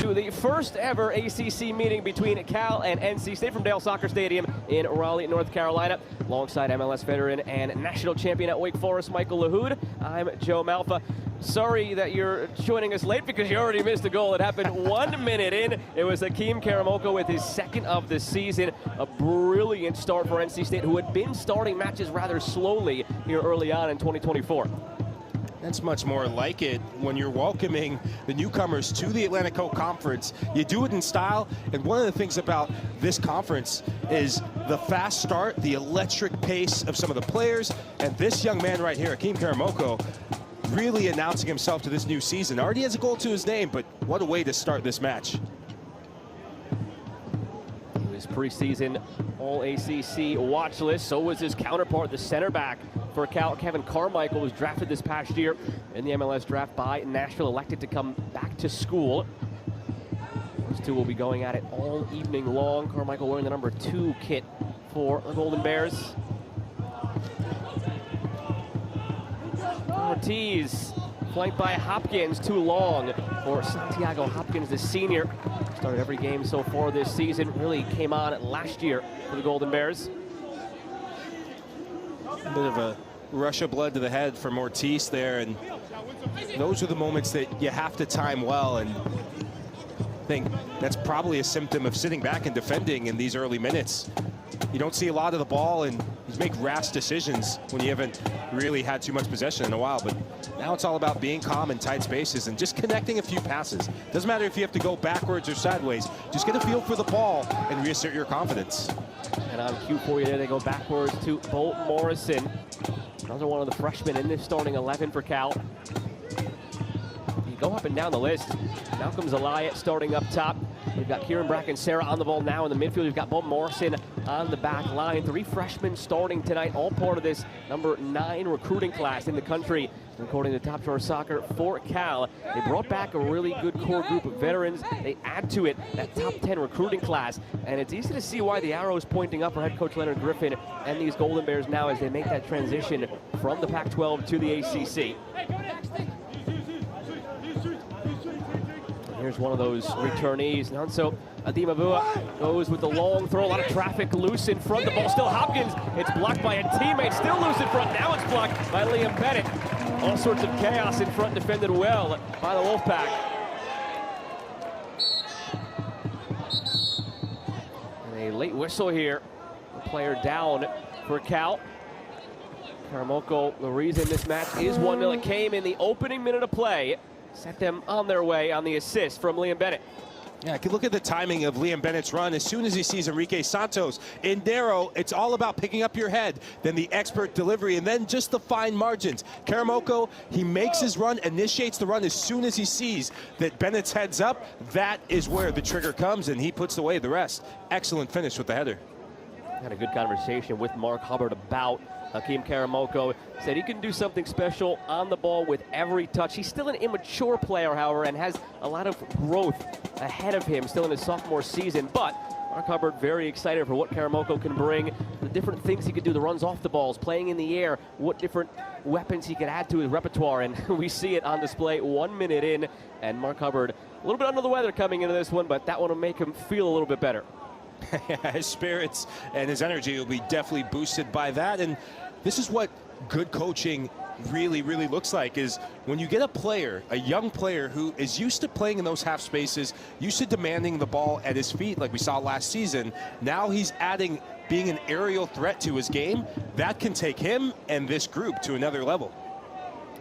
to the first ever ACC meeting between Cal and NC State from Dale Soccer Stadium in Raleigh, North Carolina. Alongside MLS veteran and national champion at Wake Forest, Michael Lahoud, I'm Joe Malfa. Sorry that you're joining us late because you already missed a goal. It happened 1 minute in. It was Hakeem Karamoko with his second of the season. A brilliant start for NC State, who had been starting matches rather slowly here early on in 2024. That's much more like it when you're welcoming the newcomers to the Atlantic Coast Conference. You do it in style, and one of the things about this conference is the fast start, the electric pace of some of the players, and this young man right here, Hakeem Karamoko, really announcing himself to this new season. Already has a goal to his name, but what a way to start this match. His preseason All-ACC watch list. So was his counterpart, the center back for Cal, Kevin Carmichael, was drafted this past year in the MLS draft by Nashville, elected to come back to school. Those two will be going at it all evening long. Carmichael wearing the number 2 kit for the Golden Bears. Ortiz, flanked by Hopkins, too long for Santiago Hopkins, the senior. Started every game so far this season, really came on last year for the Golden Bears. A bit of a rush of blood to the head from Ortiz there, and those are the moments that you have to time well, and I think that's probably a symptom of sitting back and defending in these early minutes. You don't see a lot of the ball, and you make rash decisions when you haven't really had too much possession in a while. But now it's all about being calm in tight spaces and just connecting a few passes. Doesn't matter if you have to go backwards or sideways. Just get a feel for the ball and reassert your confidence. And on cue for you there, they go backwards to Bolt Morrison. Another one of the freshmen in this starting 11 for Cal. You go up and down the list. Malcolm Zelaya starting up top. We've got Kieran Bracken-Sarah on the ball now in the midfield. We've got Bolt Morrison on the back line. 3 freshmen starting tonight, all part of this number 9 recruiting class in the country, according to Top Drawer Soccer for Cal. They brought back a really good core group of veterans. They add to it that top 10 recruiting class, and it's easy to see why the arrow is pointing up for head coach Leonard Griffin and these Golden Bears now as they make that transition from the Pac-12 to the ACC. Here's one of those returnees. Nonso Adimabua goes with the long throw. A lot of traffic loose in front. The ball still Hopkins. It's blocked by a teammate. Still loose in front. Now it's blocked by Liam Bennett. All sorts of chaos in front, defended well by the Wolfpack. And a late whistle here. A player down for Cal. Karamoko, the reason this match is 1-0. It came in the opening minute of play. Set them on their way on the assist from Liam Bennett. Yeah, I can look at the timing of Liam Bennett's run. As soon as he sees Enrique Santos in Darrow, it's all about picking up your head, then the expert delivery, and then just the fine margins. Karamoko, he makes his run, initiates the run as soon as he sees that Bennett's head's up. That is where the trigger comes, and he puts away the rest. Excellent finish with the header. Had a good conversation with Mark Hubbard about Hakeem Karamoko. Said he can do something special on the ball with every touch. He's still an immature player, however, and has a lot of growth ahead of him, still in his sophomore season. But Mark Hubbard very excited for what Karamoko can bring, the different things he could do, the runs off the balls, playing in the air, what different weapons he could add to his repertoire. And we see it on display 1 minute in, and Mark Hubbard a little bit under the weather coming into this one, but that one will make him feel a little bit better. His spirits and his energy will be definitely boosted by that. And this is what good coaching really looks like, is when you get a player, a young player who is used to playing in those half spaces, used to demanding the ball at his feet like we saw last season. Now he's adding being an aerial threat to his game. That can take him and this group to another level.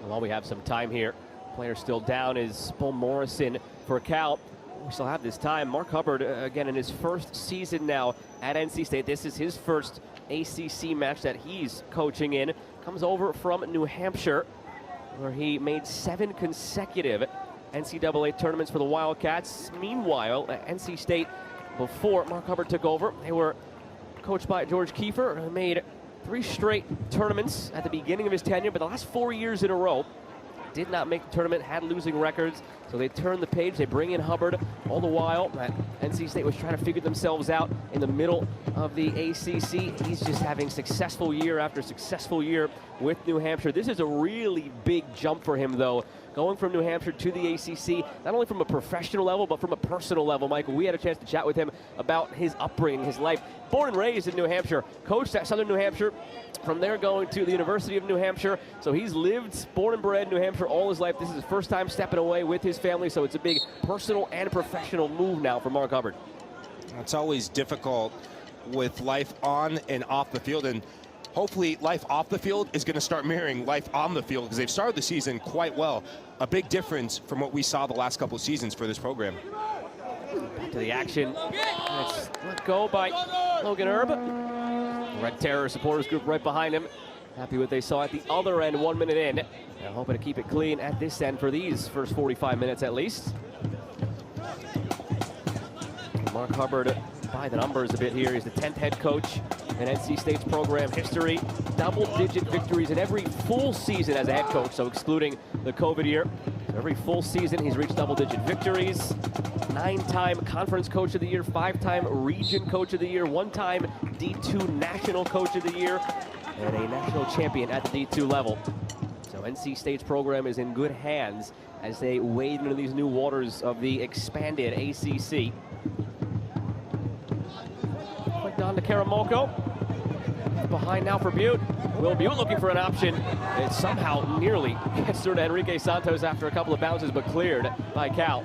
While we have some time here, player still down is Bolt Morrison for Cal. We still have this time. Mark Hubbard, again, in his first season now at NC State. This is his first ACC match that he's coaching in. Comes over from New Hampshire, where he made 7 consecutive NCAA tournaments for the Wildcats. Meanwhile, at NC State, before Mark Hubbard took over, they were coached by George Kiefer, who made 3 straight tournaments at the beginning of his tenure, but the last 4 years in a row did not make the tournament, had losing records, so they turned the page. They bring in Hubbard. All the while that NC State was trying to figure themselves out in the middle of the ACC. He's just having successful year after successful year with New Hampshire. This is a really big jump for him, though, going from New Hampshire to the ACC, not only from a professional level, but from a personal level. Michael, we had a chance to chat with him about his upbringing, his life. Born and raised in New Hampshire, coached at Southern New Hampshire, from there going to the University of New Hampshire. So he's lived, born and bred in New Hampshire all his life. This is his first time stepping away with his family, so it's a big personal and professional move now for Mark Hubbard. It's always difficult with life on and off the field, and hopefully life off the field is going to start mirroring life on the field, because they've started the season quite well. A big difference from what we saw the last couple of seasons for this program. Back to the action. It's let go by Logan Erb. Red Terror supporters group right behind him. Happy with what they saw at the other end, 1 minute in. And hoping to keep it clean at this end for these first 45 minutes at least. Mark Hubbard, by the numbers a bit here, he's the 10th head coach in NC State's program history. Double-digit victories in every full season as a head coach, so excluding the COVID year. So every full season, he's reached double-digit victories. 9-time Conference Coach of the Year, 5-time Region Coach of the Year, 1-time D2 National Coach of the Year, and a national champion at the D2 level. So NC State's program is in good hands as they wade into these new waters of the expanded ACC. Click on to Karamoko. Behind now for Butte. Will Butte looking for an option. It somehow nearly gets through to Enrique Santos after a couple of bounces, but cleared by Cal.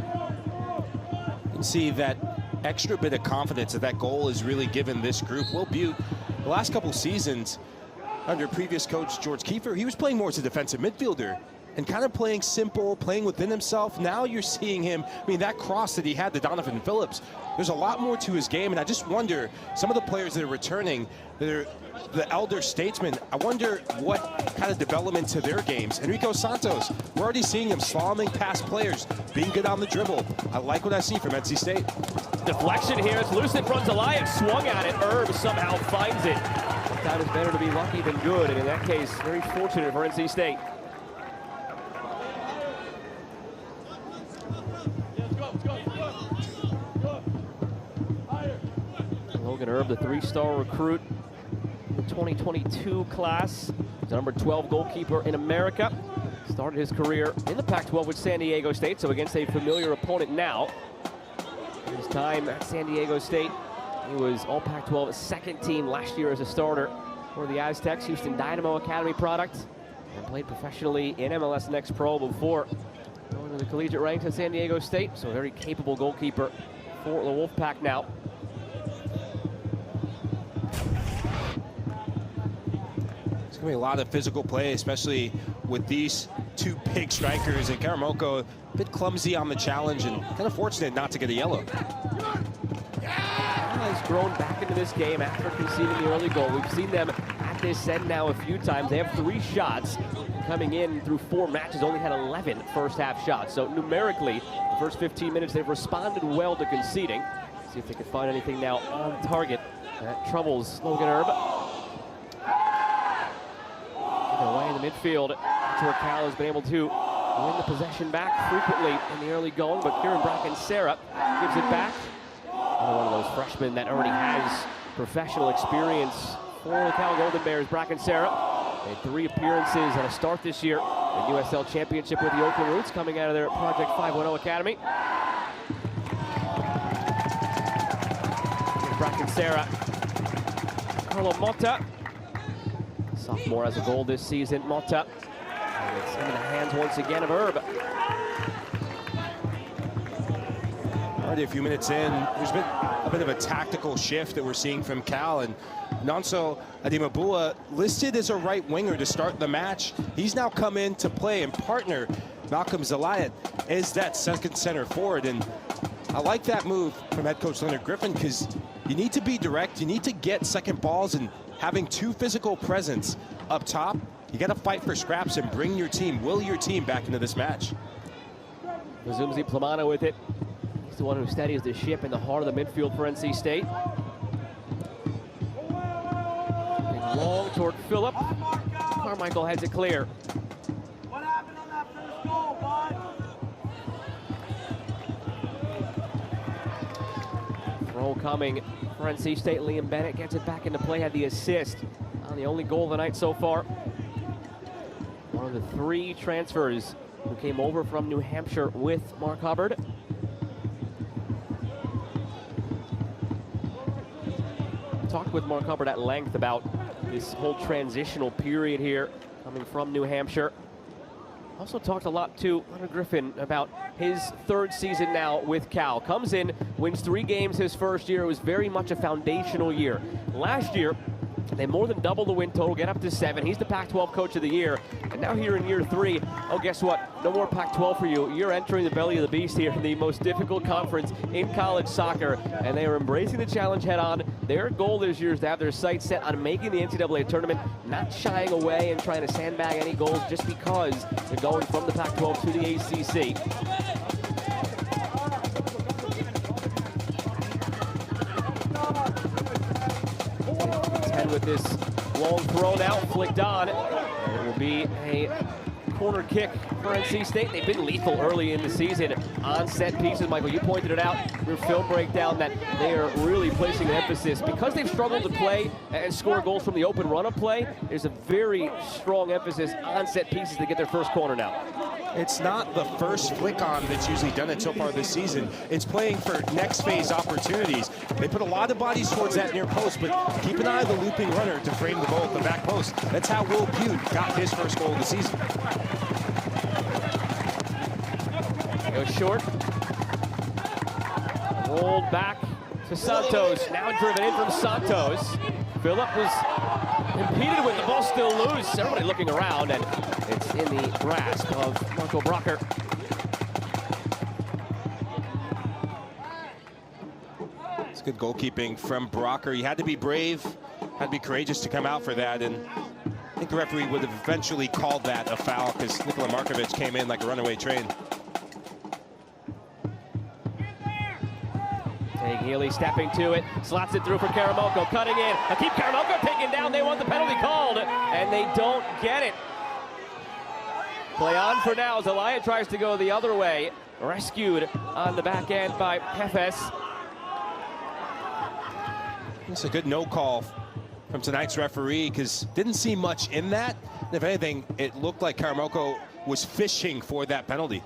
You can see that extra bit of confidence that goal is really given this group. Will Butte, the last couple seasons under previous coach George Kiefer, he was playing more as a defensive midfielder and kind of playing simple, playing within himself. Now you're seeing him, I mean, that cross that he had to Donovan Phillips, there's a lot more to his game, and I just wonder, some of the players that are returning, that are the elder statesmen, I wonder what kind of development to their games. Enrico Santos, we're already seeing him slaloming past players, being good on the dribble. I like what I see from NC State. Deflection here, it's loose in front of Elias, swung at it, Erb somehow finds it. Sometimes it's better to be lucky than good, and in that case, very fortunate for NC State. Logan Erb, the 3-star recruit in the 2022 class. He's the number 12 goalkeeper in America. Started his career in the Pac-12 with San Diego State, so against a familiar opponent now. In his time at San Diego State, he was all Pac-12 second team last year as a starter for the Aztecs, Houston Dynamo Academy product, and played professionally in MLS Next Pro before going to the collegiate ranks at San Diego State. So a very capable goalkeeper for the Wolfpack now. It's going to be a lot of physical play, especially with these two big strikers, and Karamoko a bit clumsy on the challenge and kind of fortunate not to get a yellow. Has grown back into this game after conceding the early goal. We've seen them at this end now a few times. They have 3 shots coming in through 4 matches, only had 11 first half shots. So numerically, the first 15 minutes, they've responded well to conceding. See if they can find anything now on target that troubles Logan Erb. Away in the midfield, that's where Cal has been able to win the possession back frequently in the early going, but Kieran Bracken-Sarah gives it back. One of those freshmen that already has professional experience for the Cal Golden Bears. Bracken-Sarah made 3 appearances and a start this year in the USL Championship with the Oakland Roots, coming out of their Project 510 Academy. Bracken-Sarah, Carlo Motta, sophomore has a goal this season. Motta, and it's into the hands once again of Erb. Already a few minutes in, there's been a bit of a tactical shift that we're seeing from Cal, and Nonso Adimabua, listed as a right winger to start the match. He's now come in to play and partner Malcolm Zelaya as that second center forward, and I like that move from head coach Leonard Griffin, because you need to be direct, you need to get second balls, and having 2 physical presence up top, you got to fight for scraps and bring your team, will your team back into this match. Zumzi Plamana with it. He's the one who steadies the ship in the heart of the midfield for NC State. Long toward Phillip. Carmichael has it clear. What happened on that first goal, bud? Throw coming for NC State. Liam Bennett gets it back into play, had the assist on the only goal of the night so far. One of the 3 transfers who came over from New Hampshire with Mark Hubbard. Talked with Mark Hubbard at length about this whole transitional period here, coming from New Hampshire. Also talked a lot to Leonard Griffin about his third season now with Cal. Comes in, wins 3 games his first year. It was very much a foundational year. Last year, they more than double the win total, get up to 7. He's the Pac-12 Coach of the Year. And now here in year 3, oh, guess what? No more Pac-12 for you. You're entering the belly of the beast here in the most difficult conference in college soccer. And they are embracing the challenge head on. Their goal this year is to have their sights set on making the NCAA tournament, not shying away and trying to sandbag any goals just because they're going from the Pac-12 to the ACC. 10 with this long throw now, flicked on. It will be a corner kick for NC State. They've been lethal early in the season on set pieces. Michael, you pointed it out in your film breakdown that they are really placing the emphasis. Because they've struggled to play and score goals from the open run-up play, there's a very strong emphasis on set pieces to get their first corner now. It's not the first flick on that's usually done it so far this season. It's playing for next phase opportunities. They put a lot of bodies towards that near post, but keep an eye on the looping runner to frame the goal at the back post. That's how Will Pugh got his first goal of the season. Goes short. Rolled back to Santos. Now driven in from Santos. Phillip was impeded with the ball still loose. Everybody looking around, and it's in the grasp of Marco Brocker. It's good goalkeeping from Brocker. He had to be brave, had to be courageous to come out for that, and I think the referee would have eventually called that a foul because Nikola Markovic came in like a runaway train. Healy stepping to it, slots it through for Karamoko, cutting in. Keep Karamoko taken down. They want the penalty called, and they don't get it. Play on for now as Elia tries to go the other way. Rescued on the back end by Jefes. It's a good no call from tonight's referee because didn't see much in that. If anything, it looked like Karamoko was fishing for that penalty.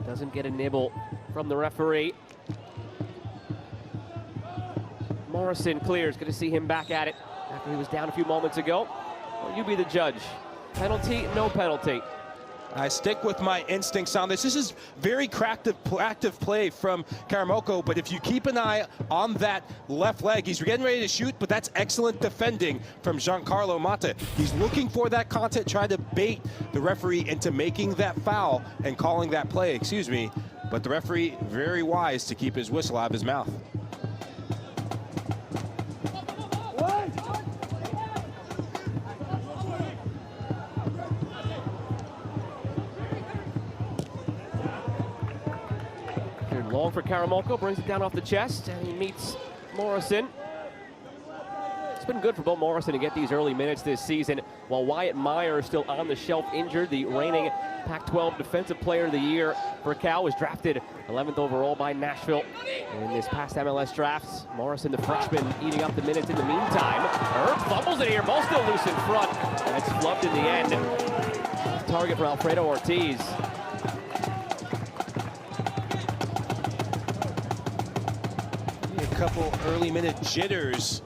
Doesn't get a nibble from the referee. Morrison clears. Good to see him back at it after he was down a few moments ago. Well, you be the judge. Penalty, no penalty. I stick with my instincts on this. This is very active play from Karamoko, but if you keep an eye on that left leg, he's getting ready to shoot, but that's excellent defending from Giancarlo Mata. He's looking for that contact, trying to bait the referee into making that foul and calling that play, but the referee very wise to keep his whistle out of his mouth. Long for Karamoko, brings it down off the chest, and he meets Morrison. It's been good for Bo Morrison to get these early minutes this season, while Wyatt Meyer is still on the shelf injured. The reigning Pac-12 Defensive Player of the Year for Cal was drafted 11th overall by Nashville in this past MLS drafts. Morrison, the freshman, eating up the minutes in the meantime. Herb fumbles it here, ball still loose in front, and it's flubbed in the end. Target for Alfredo Ortiz. Couple early minute jitters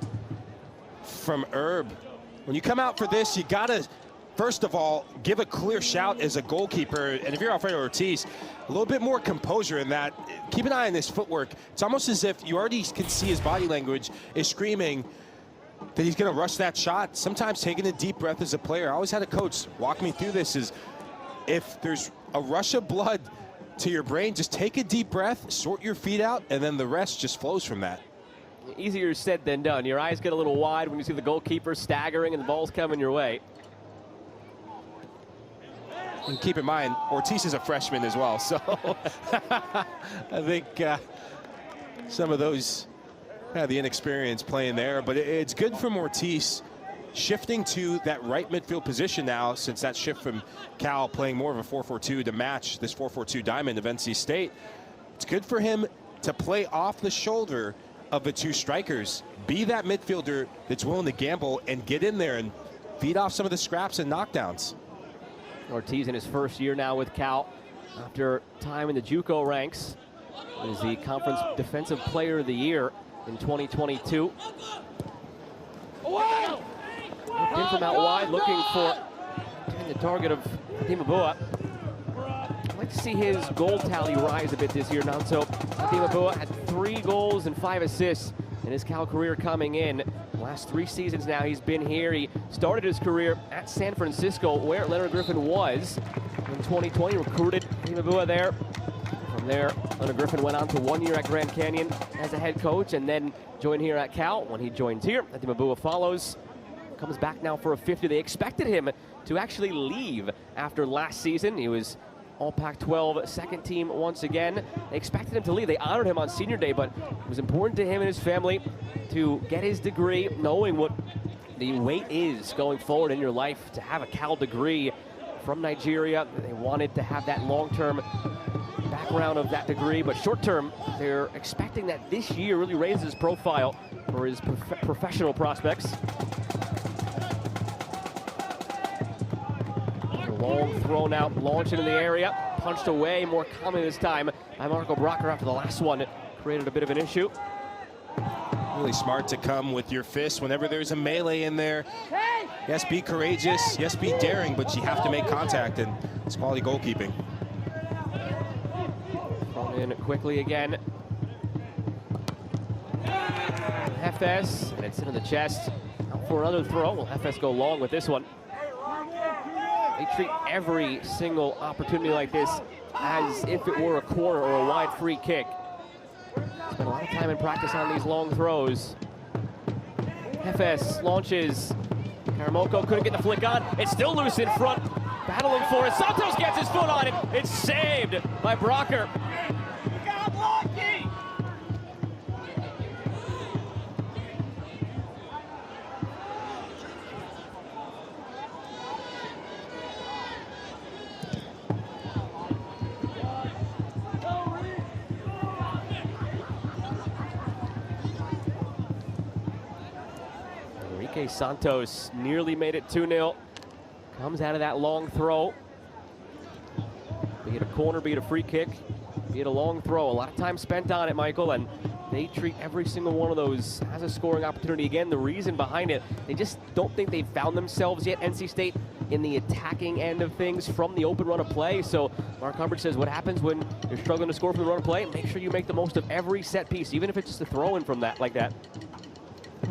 from Herb. When you come out for this, you gotta first of all give a clear shout as a goalkeeper, and if you're Alfredo Ortiz, a little bit more composure in that. Keep an eye on his footwork. It's almost as if you already can see his body language is screaming that he's gonna rush that shot. Sometimes taking a deep breath as a player. I always had a coach walk me through this, is if there's a rush of blood to your brain, just take a deep breath, sort your feet out, and then the rest just flows from that. Easier said than done. Your eyes get a little wide when you see the goalkeeper staggering and the ball's coming your way. And keep in mind, Ortiz is a freshman as well, so I think some of those have the inexperience playing there, but it's good from Ortiz shifting to that right midfield position now, since that shift from Cal playing more of a 4-4-2 to match this 4-4-2 diamond of NC State. It's good for him to play off the shoulder of the two strikers, be that midfielder that's willing to gamble and get in there and feed off some of the scraps and knockdowns. Ortiz in his first year now with Cal after time in the JUCO ranks. He is the Conference Defensive Player of the Year in 2022. In from out wide, looking for the target of Adimabua. I'd like to see his goal tally rise a bit this year, Nanso. Adimabua had 3 goals and 5 assists in his Cal career coming in. The last 3 seasons now he's been here. He started his career at San Francisco, where Leonard Griffin was. In 2020, recruited Adimabua there. From there, Leonard Griffin went on to 1 year at Grand Canyon as a head coach, and then joined here at Cal. When he joins here, Adimabua follows. Comes back now for a 50. They expected him to actually leave after last season. He was All Pac-12 second team once again. They expected him to leave. They honored him on senior day, but it was important to him and his family to get his degree, knowing what the weight is going forward in your life to have a Cal degree from Nigeria. They wanted to have that long-term background of that degree, but short-term, they're expecting that this year really raises his profile for his professional prospects. Long thrown out, launch into the area, punched away more calmly this time by Marco Brocker after the last one created a bit of an issue. Really smart to come with your fist whenever there's a melee in there. Yes, be courageous, yes, be daring, but you have to make contact, and it's quality goalkeeping. Thrown in quickly again. FS, and it's into the chest. Out for another throw. Will FS go long with this one? They treat every single opportunity like this as if it were a corner or a wide free kick. Spent a lot of time in practice on these long throws. FS launches. Karamoko couldn't get the flick on. It's still loose in front. Battling for it. Santos gets his foot on it. It's saved by Brocker. Santos nearly made it 2-0. Comes out of that long throw. Be it a corner, be it a free kick, be it a long throw. A lot of time spent on it, Michael, and they treat every single one of those as a scoring opportunity. Again, the reason behind it, they just don't think they've found themselves yet, NC State, in the attacking end of things from the open run of play. So Mark Hubbard says what happens when you're struggling to score from the run of play? Make sure you make the most of every set piece, even if it's just a throw in from that like that.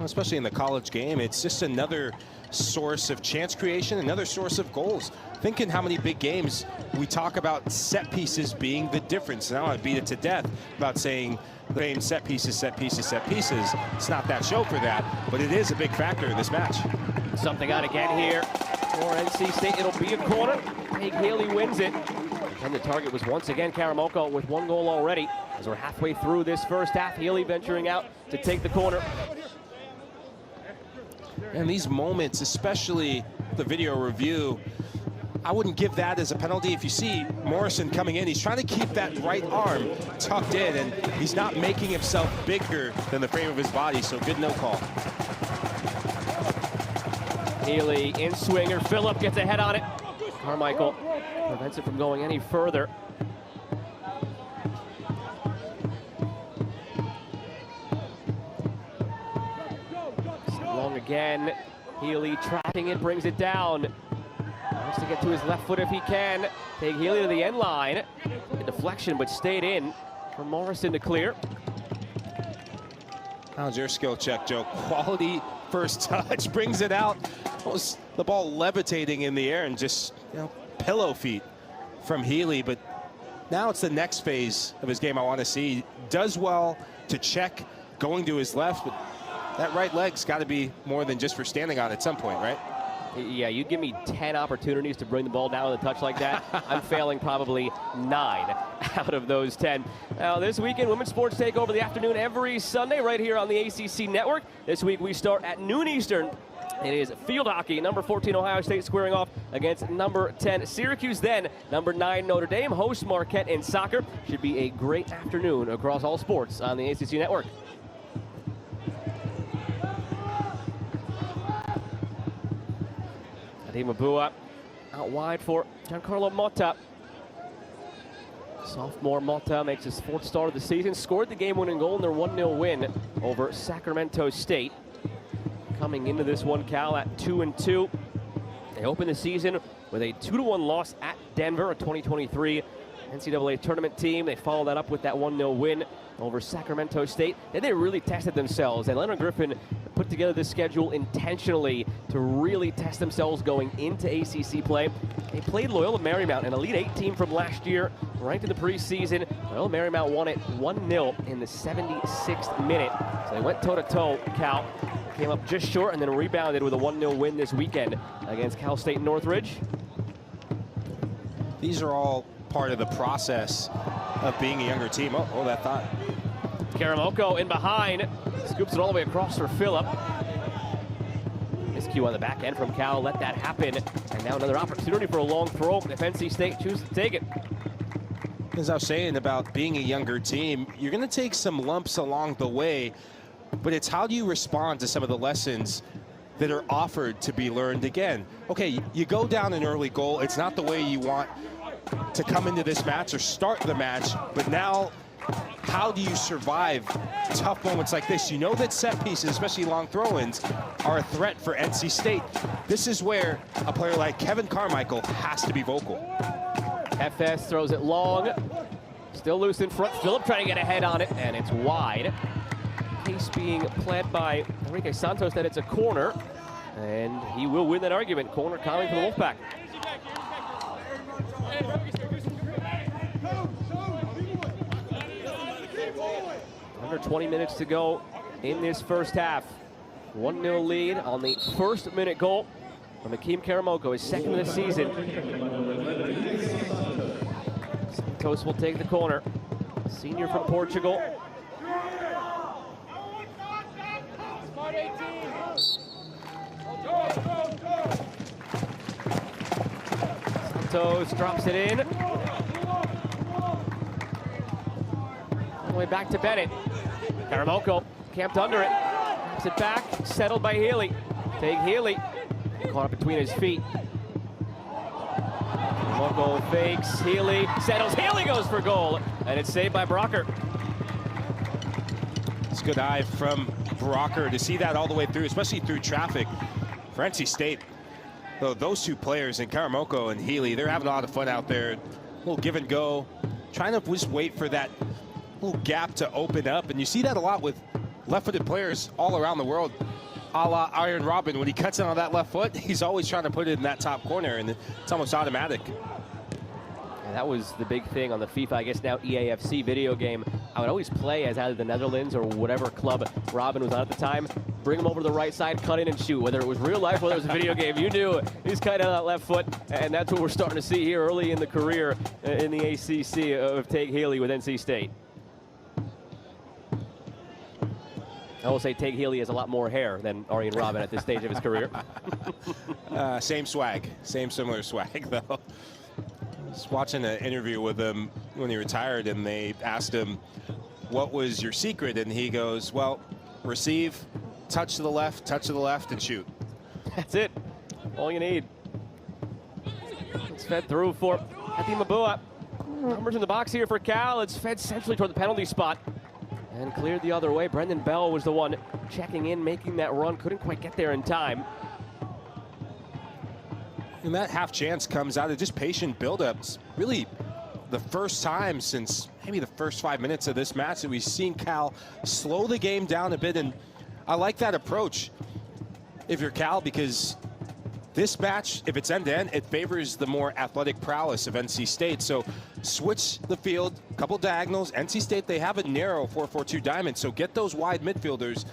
Especially in the college game, it's just another source of chance creation, another source of goals. Thinking how many big games we talk about set pieces being the difference. Now I beat it to death about saying set pieces, set pieces, set pieces. It's not that show for that, but it is a big factor in this match. Something on again here for NC State. It'll be a corner. Meg Haley wins it. And the target was once again Karamoko with 1 goal already. As we're halfway through this first half, Haley venturing out to take the corner. And these moments, especially the video review, I wouldn't give that as a penalty. If you see Morrison coming in, he's trying to keep that right arm tucked in, and he's not making himself bigger than the frame of his body, so good no call. Haley in swinger. Phillip gets a head on it. Carmichael prevents it from going any further. Long again. Healy trapping it, brings it down. Wants to get to his left foot if he can. Take Healy to the end line. A deflection, but stayed in for Morrison to clear. How's your skill check, Joe? Quality first touch, brings it out. The ball levitating in the air and just, pillow feet from Healy. But now it's the next phase of his game I want to see. Does well to check going to his left, but that right leg's got to be more than just for standing on at some point, right? Yeah, you give me 10 opportunities to bring the ball down with a touch like that. I'm failing probably 9 out of those 10. Now, this weekend, women's sports take over the afternoon every Sunday right here on the ACC network. This week, we start at noon Eastern. It is field hockey. Number 14 Ohio State squaring off against number 10 Syracuse. Then number 9 Notre Dame hosts Marquette in soccer. Should be a great afternoon across all sports on the ACC network. Adimabua Out wide for Giancarlo Motta. Sophomore Motta makes his 4th start of the season. Scored the game-winning goal in their 1-0 win over Sacramento State. Coming into this one, Cal at 2-2. They open the season with a 2-1 loss at Denver, a 2023 NCAA tournament team. They follow that up with that 1-0 win over Sacramento State. Then they really tested themselves, and Leonard Griffin put together this schedule intentionally to really test themselves going into ACC play. They played Loyola Marymount, an Elite 8 team from last year, ranked in the preseason. Loyola Marymount won it 1-0 in the 76th minute. So they went toe-to-toe, Cal. Came up just short and then rebounded with a 1-0 win this weekend against Cal State Northridge. These are all part of the process of being a younger team. Oh, that thought. Karamoko in behind, scoops it all the way across for Phillip. Miscue on the back end from Cal, let that happen. And now another opportunity for a long throw. If NC State chooses to take it. As I was saying about being a younger team, you're going to take some lumps along the way, but it's how do you respond to some of the lessons that are offered to be learned again. Okay, you go down an early goal. It's not the way you want to come into this match or start the match, but now how do you survive tough moments like this? You know that set pieces, especially long throw-ins, are a threat for NC State. This is where a player like Kevin Carmichael has to be vocal. FS throws it long, still loose in front. Phillip trying to get ahead on it, and it's wide. Case being pled by Enrique Santos that it's a corner, and he will win that argument. Corner coming for the Wolfpack. Under 20 minutes to go in this first half. 1-0 lead on the first-minute goal from Akeem Karamoko, his 2nd of the season. Santos will take the corner. Senior from Portugal. Santos drops it in. All the way back to Bennett. Karamoko camped under it. Drops it back, settled by Healy. Take Healy. Caught up between his feet. Karamoko fakes, Healy settles. Healy goes for goal, and it's saved by Brocker. It's a good eye from Brocker to see that all the way through, especially through traffic. For NC State, though, those two players, in Karamoko and Healy, they're having a lot of fun out there. A little give and go, trying to just wait for that little gap to open up. And you see that a lot with left-footed players all around the world, a la Iron Robin. When he cuts in on that left foot, he's always trying to put it in that top corner, and it's almost automatic. And that was the big thing on the FIFA, I guess now EAFC video game. I would always play as either the Netherlands or whatever club Robin was on at the time. Bring him over to the right side, cut in and shoot. Whether it was real life, whether it was a video game, you knew he's cutting on that left foot. And that's what we're starting to see here early in the career in the ACC of Tate Healy with NC State. I will say Tate Healy has a lot more hair than Arjen Robben at this stage of his career. Same swag, same similar swag, though. I was watching an interview with him when he retired, and they asked him, what was your secret? And he goes, well, receive, touch to the left, and shoot. That's it. All you need. It's fed through for Ati Mabua. Numbers in the box here for Cal. It's fed centrally toward the penalty spot and cleared the other way. Brendan Bell was the one checking in, making that run. Couldn't quite get there in time. And that half chance comes out of just patient buildups. Really the first time since maybe the first 5 minutes of this match that we've seen Cal slow the game down a bit. And I like that approach if you're Cal, because this match, if it's end-to-end, it favors the more athletic prowess of NC State. So switch the field, a couple diagonals. NC State, they have a narrow 4-4-2 diamond, so get those wide midfielders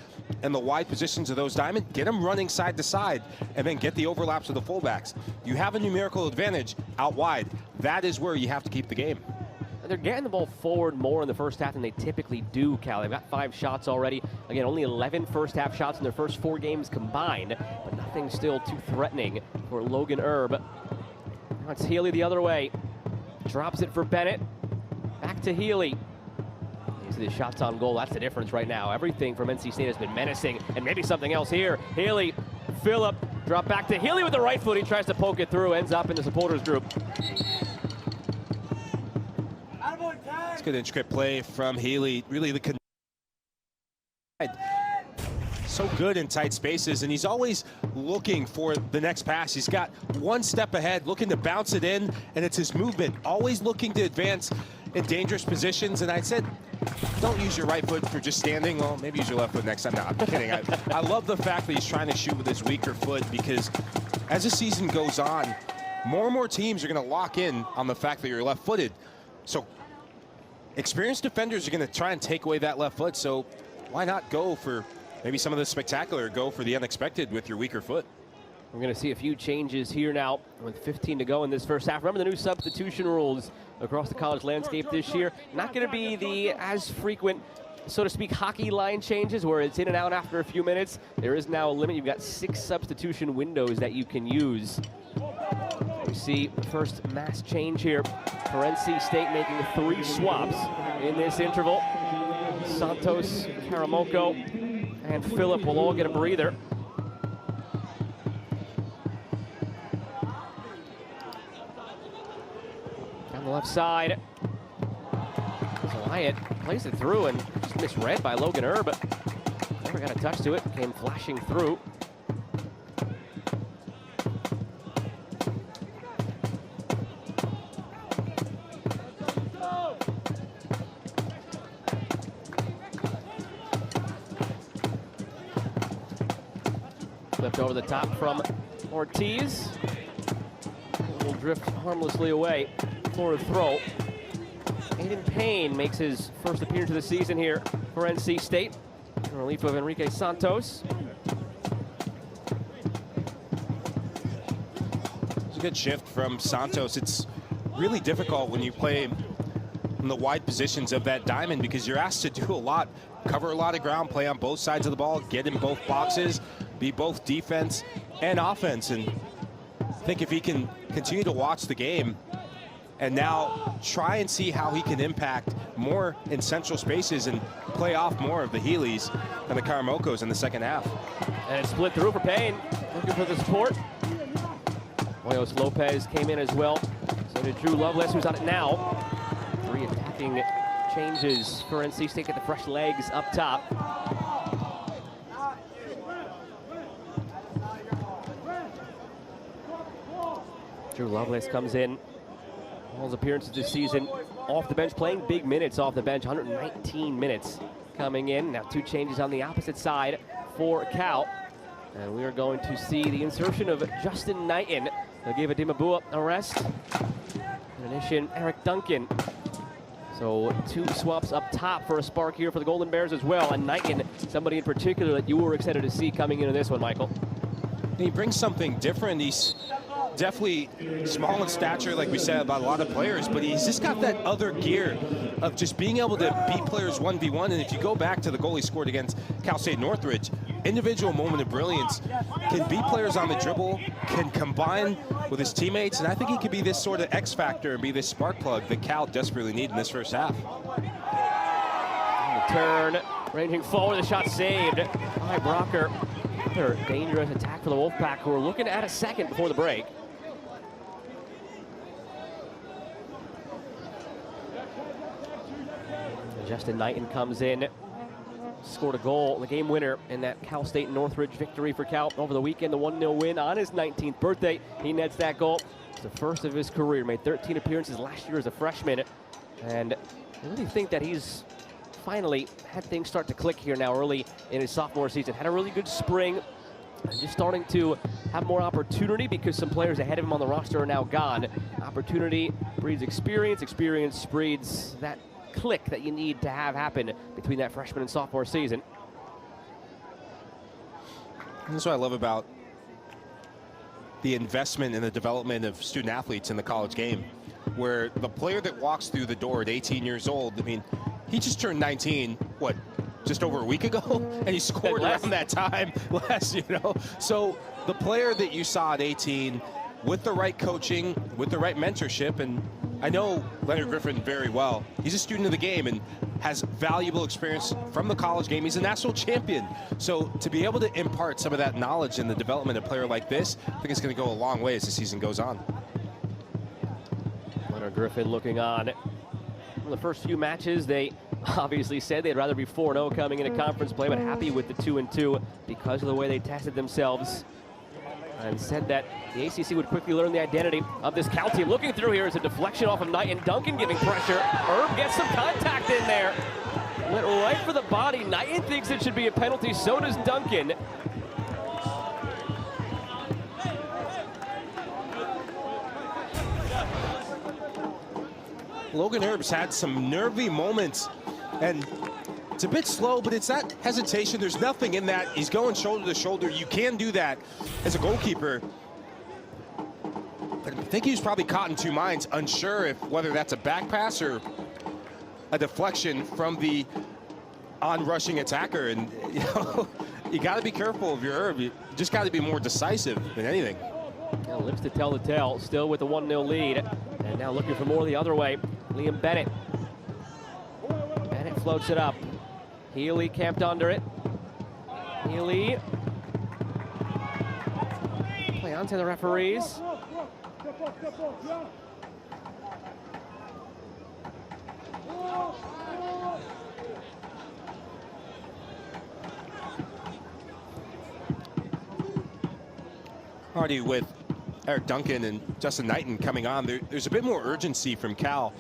and the wide positions of those diamond, get them running side to side, and then get the overlaps of the fullbacks. You have a numerical advantage out wide. That is where you have to keep the game. They're getting the ball forward more in the first half than they typically do, Cal. They've got 5 shots already. Again, only 11 first half shots in their first 4 games combined, but nothing still too threatening for Logan Erb. Now it's Healy the other way. Drops it for Bennett. Back to Healy. You see the shots on goal. That's the difference right now. Everything from NC State has been menacing, and maybe something else here. Healy, Phillip, Drop back to Healy with the right foot. He tries to poke it through, ends up in the supporters group. It's good intricate play from Healy. Really so good in tight spaces, and he's always looking for the next pass. He's got one step ahead, looking to bounce it in, and it's his movement, always looking to advance in dangerous positions. And I said, don't use your right foot for just standing. Well, maybe use your left foot next time. No, I'm kidding. I love the fact that he's trying to shoot with his weaker foot, because as the season goes on, more and more teams are going to lock in on the fact that you're left-footed. So experienced defenders are going to try and take away that left foot. So why not go for maybe some of the spectacular, go for the unexpected with your weaker foot? We're going to see a few changes here now with 15 to go in this first half. Remember the new substitution rules across the college landscape this year. Not going to be the as frequent, so to speak, hockey line changes where it's in and out after a few minutes. There is now a limit. You've got 6 substitution windows that you can use. We see the first mass change here for NC State, making 3 swaps in this interval. Santos, Karamoko, and Phillip will all get a breather. Down the left side, Wyatt plays it through and just misread by Logan Erb, but never got a touch to it. Came flashing through. Flipped over the top from Ortiz. Will drift harmlessly away for a throw. Aiden Payne makes his first appearance of the season here for NC State in relief of Enrique Santos. It's a good shift from Santos. It's really difficult when you play in the wide positions of that diamond, because you're asked to do a lot, cover a lot of ground, play on both sides of the ball, get in both boxes, be both defense and offense. And I think if he can continue to watch the game and now try and see how he can impact more in central spaces and play off more of the Healys and the Karamokos in the second half. And it's split through for Payne, looking for the support. Hoyos Lopez came in as well. So did Drew Lovelace, who's on it now. 3 attacking changes for NC State, get the fresh legs up top. Drew Lovelace comes in. All his appearances this season off the bench, playing big minutes off the bench, 119 minutes coming in. Now 2 changes on the opposite side for Cal. And we are going to see the insertion of Justin Knighton. They'll give Adimabua a rest. In addition, Eric Duncan. So 2 swaps up top for a spark here for the Golden Bears as well. And Knighton, somebody in particular that you were excited to see coming into this one, Michael. He brings something different. He's definitely small in stature, like we said about a lot of players, but he's just got that other gear of just being able to beat players 1v1. And if you go back to the goal he scored against Cal State Northridge, individual moment of brilliance, can beat players on the dribble, can combine with his teammates, and I think he could be this sort of X factor and be this spark plug that Cal desperately needed in this first half. The turn, ranging forward, the shot saved by Brocker. Another dangerous attack for the Wolfpack, who are looking at a second before the break. Justin Knighton comes in, scored a goal, the game winner in that Cal State Northridge victory for Cal over the weekend, the 1-0 win on his 19th birthday. He nets that goal. It's the first of his career, made 13 appearances last year as a freshman. And I really think that he's finally had things start to click here now early in his sophomore season. Had a really good spring, and just starting to have more opportunity because some players ahead of him on the roster are now gone. Opportunity breeds experience, experience breeds that click that you need to have happen between that freshman and sophomore season. That's what I love about the investment in the development of student athletes in the college game, where the player that walks through the door at 18 years old, I mean, he just turned 19, what, just over a week ago? And he scored around that time less, you know? So the player that you saw at 18, with the right coaching, with the right mentorship, and I know Leonard Griffin very well. He's a student of the game and has valuable experience from the college game. He's a national champion. So to be able to impart some of that knowledge in the development of a player like this, I think it's going to go a long way as the season goes on. Leonard Griffin looking on. In the first few matches, they obviously said they'd rather be 4-0 coming into conference play, but happy with the 2-2 because of the way they tested themselves. And said that the ACC would quickly learn the identity of this Cal team. Looking through here is a deflection off of Knight, and Duncan giving pressure. Herb gets some contact in there. Went right for the body. Knight thinks it should be a penalty, so does Duncan. Logan Herb's had some nervy moments, and it's a bit slow, but it's that hesitation. There's nothing in that. He's going shoulder to shoulder. You can do that as a goalkeeper. But I think he was probably caught in two minds, unsure if whether that's a back pass or a deflection from the on-rushing attacker. And you know, you got to be careful of your Herb. You just got to be more decisive than anything. Now lives to tell the tale, still with a 1-0 lead. And now looking for more the other way. Liam Bennett. Bennett floats it up. Healy camped under it. Healy. Play on to the referees. Already with Eric Duncan and Justin Knighton coming on, there's a bit more urgency from Cal.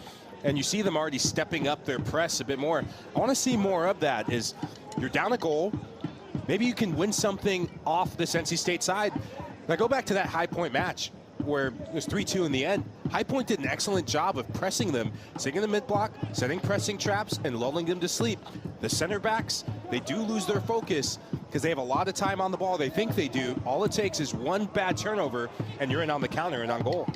And you see them already stepping up their press a bit more. I want to see more of that. Is you're down a goal, maybe you can win something off this NC State side. Now go back to that High Point match where it was 3-2 in the end. High Point did an excellent job of pressing them, sitting in the mid block, setting pressing traps, and lulling them to sleep. The center backs, they do lose their focus because they have a lot of time on the ball. They think they do. All it takes is one bad turnover, and you're in on the counter and on goal.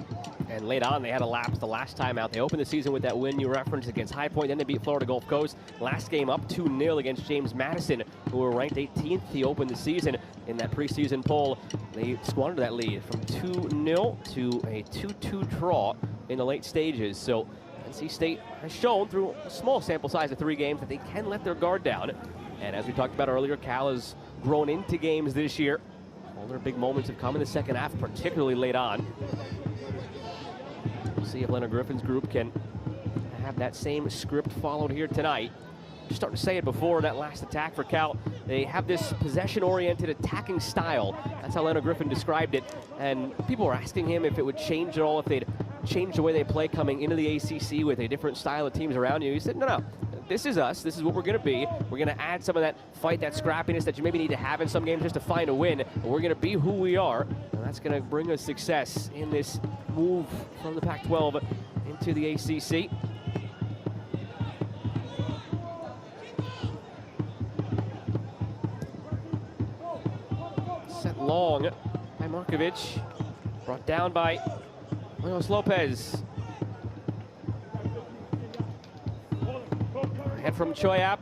And late on, they had a lapse the last time out. They opened the season with that win you referenced against High Point. Then they beat Florida Gulf Coast. Last game up 2-0 against James Madison, who were ranked 18th. He opened the season in that preseason poll. They squandered that lead from 2-0 to a 2-2 draw in the late stages. So NC State has shown through a small sample size of 3 games that they can let their guard down. And as we talked about earlier, Cal has grown into games this year. All their big moments have come in the second half, particularly late on. We'll see if Leonard Griffin's group can have that same script followed here tonight. Just starting to say it before that last attack for Cal. They have this possession-oriented attacking style. That's how Leonard Griffin described it. And people were asking him if it would change at all, if they'd change the way they play coming into the ACC with a different style of teams around you. He said, no. This is us. This is what we're going to be. We're going to add some of that fight, that scrappiness that you maybe need to have in some games just to find a win. But we're going to be who we are. And that's going to bring us success in this move from the Pac-12 into the ACC. Set long by Markovic. Brought down by Leos Lopez. Head from Choyap.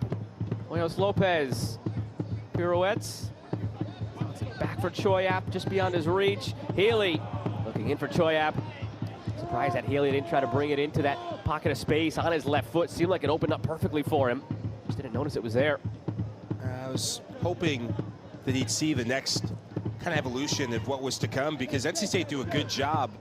Leos Lopez. Pirouettes. Back for Choyap, just beyond his reach. Healy looking in for Choyap. Surprised that Healy didn't try to bring it into that pocket of space on his left foot. Seemed like it opened up perfectly for him. Just didn't notice it was there. I was hoping that he'd see the next kind of evolution of what was to come, because NC State do a good job.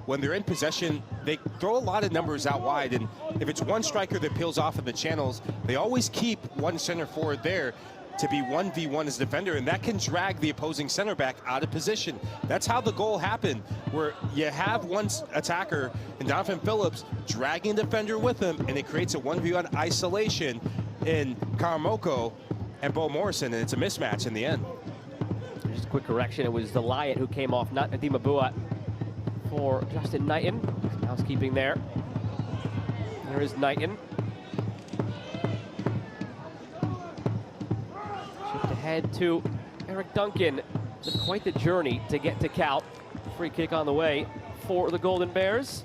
When they're in possession, they throw a lot of numbers out wide, and if it's one striker that peels off in the channels, they always keep one center forward there to be 1v1 as defender, and that can drag the opposing center back out of position. That's how the goal happened, where you have one attacker and Donovan Phillips dragging defender with him, and it creates a 1v1 isolation in Karamoko and Bo Morrison, and it's a mismatch in the end. Just a quick correction, it was the Lion who came off, not Nadima Bua, for Justin Knighton. Housekeeping there. There is Knighton. Shift ahead to Eric Duncan. It's quite the journey to get to Cal. Free kick on the way for the Golden Bears.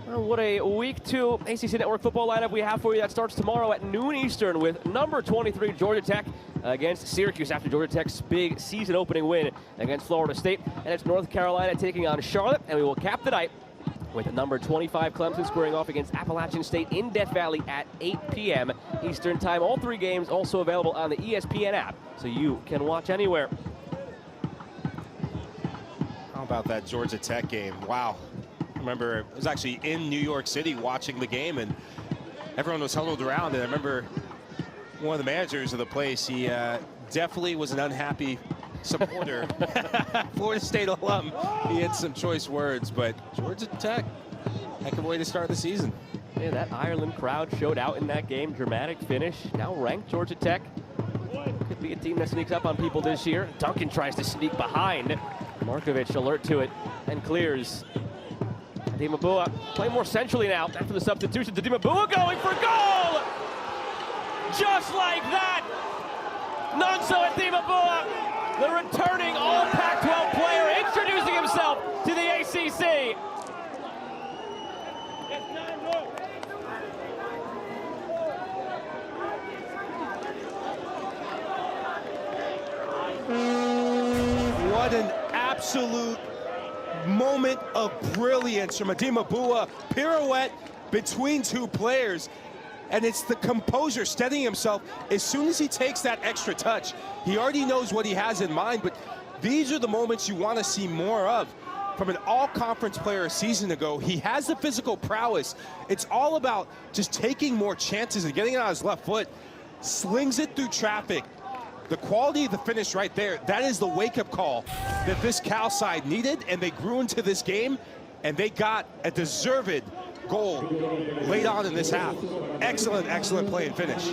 What a week 2 ACC Network football lineup we have for you. That starts tomorrow at noon Eastern with number 23 Georgia Tech against Syracuse after Georgia Tech's big season opening win against Florida State. And it's North Carolina taking on Charlotte, and we will cap the night with number 25 Clemson squaring off against Appalachian State in Death Valley at 8 p.m. Eastern Time. All three games also available on the ESPN app, so you can watch anywhere. How about that Georgia Tech game? Wow. I remember I was actually in New York City watching the game, and everyone was huddled around, and I remember one of the managers of the place, he definitely was an unhappy supporter. Florida State alum. He had some choice words, but Georgia Tech, heck of a way to start the season. Yeah, that Ireland crowd showed out in that game. Dramatic finish. Now ranked Georgia Tech. Could be a team that sneaks up on people this year. Duncan tries to sneak behind. Markovic alert to it and clears. Adimabua playing more centrally now after the substitution. Adimabua going for goal! Just like that! Nonso Adimabua, the returning all Pac-12 player, introducing himself to the ACC. What an absolute moment of brilliance from Adimabua. Pirouette between two players. And it's the composure steadying himself. As soon as he takes that extra touch, he already knows what he has in mind, but these are the moments you want to see more of from an all-conference player a season ago. He has the physical prowess. It's all about just taking more chances and getting it on his left foot. Slings it through traffic. The quality of the finish right there, that is the wake-up call that this Cal side needed, and they grew into this game, and they got a deserved goal late on in this half. Excellent, excellent play and finish.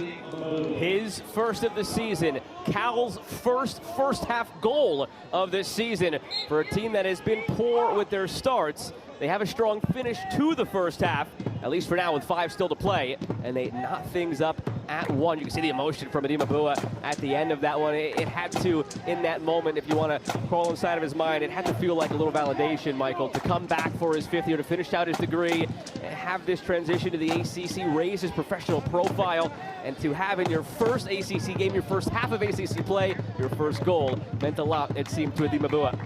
His first of the season, Cal's first half goal of this season for a team that has been poor with their starts. They have a strong finish to the first half, at least for now with 5 still to play, and they knot things up at 1. You can see the emotion from Adimabua at the end of that one. It had to, in that moment, if you want to crawl inside of his mind, it had to feel like a little validation, Michael, to come back for his 5th year, to finish out his degree, and have this transition to the ACC, raise his professional profile, and to have in your first ACC game, your first half of ACC play, your first goal, meant a lot, it seemed, to Adimabua.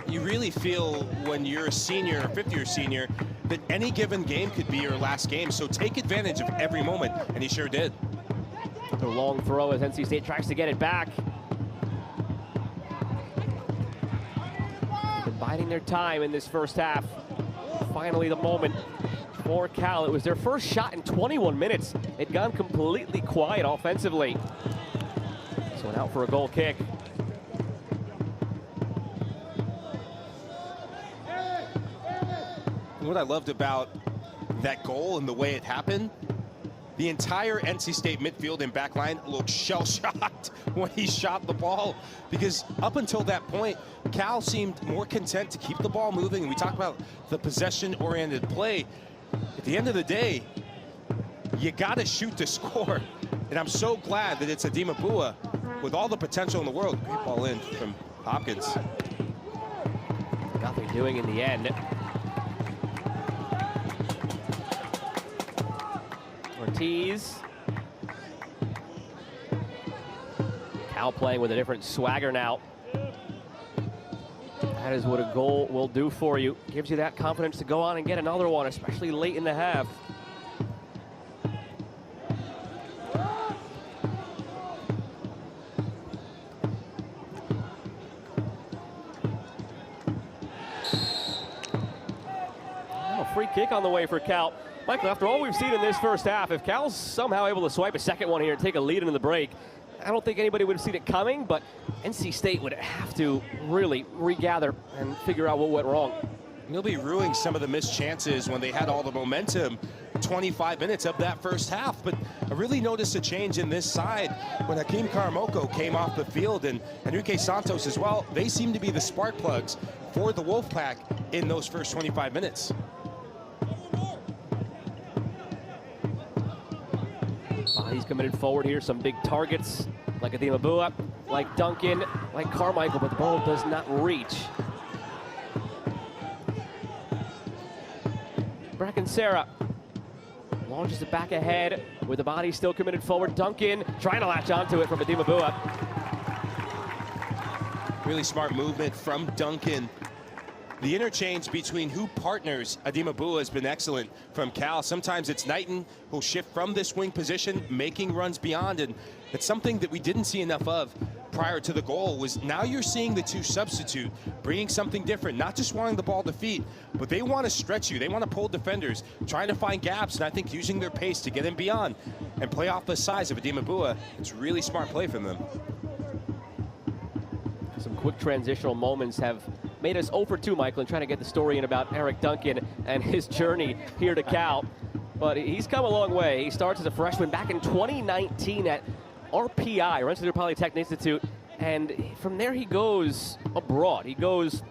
You really feel when you're a senior, a 5th-year senior, that any given game could be your last game. So take advantage of every moment, and he sure did. A long throw as NC State tries to get it back. Been biding their time in this first half. Finally the moment for Cal. It was their first shot in 21 minutes. They'd gone completely quiet offensively. So an out for a goal kick. What I loved about that goal and the way it happened, the entire NC State midfield and back line looked shell-shocked when he shot the ball, because up until that point, Cal seemed more content to keep the ball moving. And we talk about the possession-oriented play. At the end of the day, you got to shoot to score. And I'm so glad that it's Adimabua with all the potential in the world. Great ball in from Hopkins. Nothing doing in the end. Ortiz. Cal playing with a different swagger now. That is what a goal will do for you. Gives you that confidence to go on and get another one, especially late in the half. Oh, free kick on the way for Cal. Michael, after all we've seen in this first half, if Cal's somehow able to swipe a second one here and take a lead into the break, I don't think anybody would have seen it coming, but NC State would have to really regather and figure out what went wrong. He'll be ruining some of the missed chances when they had all the momentum 25 minutes of that first half. But I really noticed a change in this side when Hakeem Karamoko came off the field, and Enrique Santos as well. They seem to be the spark plugs for the Wolfpack in those first 25 minutes. He's committed forward here, some big targets like Adimabua, like Duncan, like Carmichael, but the ball does not reach. Bracken Serra launches it back ahead with the body still committed forward. Duncan trying to latch onto it from Adimabua. Really smart movement from Duncan. the interchange between who partners Adima Bua has been excellent from Cal. Sometimes it's Knighton who'll shift from this wing position, making runs beyond, and it's something that we didn't see enough of prior to the goal. Was now you're seeing the two substitute, bringing something different, not just wanting the ball to feet, but they want to stretch you. They want to pull defenders, trying to find gaps, and I think using their pace to get in beyond and play off the size of Adima Bua. It's really smart play from them. Some quick transitional moments have made us 0 for 2, Michael, and trying to get the story in about Eric Duncan and his journey here to Cal. But he's come a long way. He starts as a freshman back in 2019 at RPI, Rensselaer Polytechnic Institute, and from there he goes abroad. He goes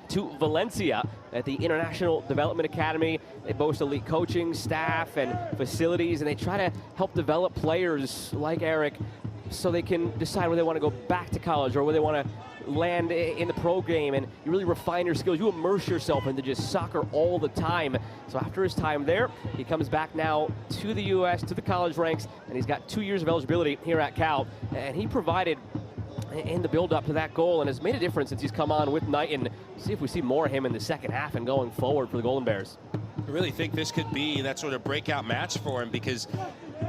to Valencia at the International Development Academy. They boast elite coaching staff and facilities, and they try to help develop players like Eric so they can decide whether they want to go back to college or whether they want to land in the pro game, and you really refine your skills. You immerse yourself into just soccer all the time. So after his time there, he comes back now to the U.S., to the college ranks, and he's got 2 years of eligibility here at Cal, and he provided in the build-up to that goal and has made a difference since he's come on with Knighton. See if we see more of him in the second half and going forward for the Golden Bears. I really think this could be that sort of breakout match for him because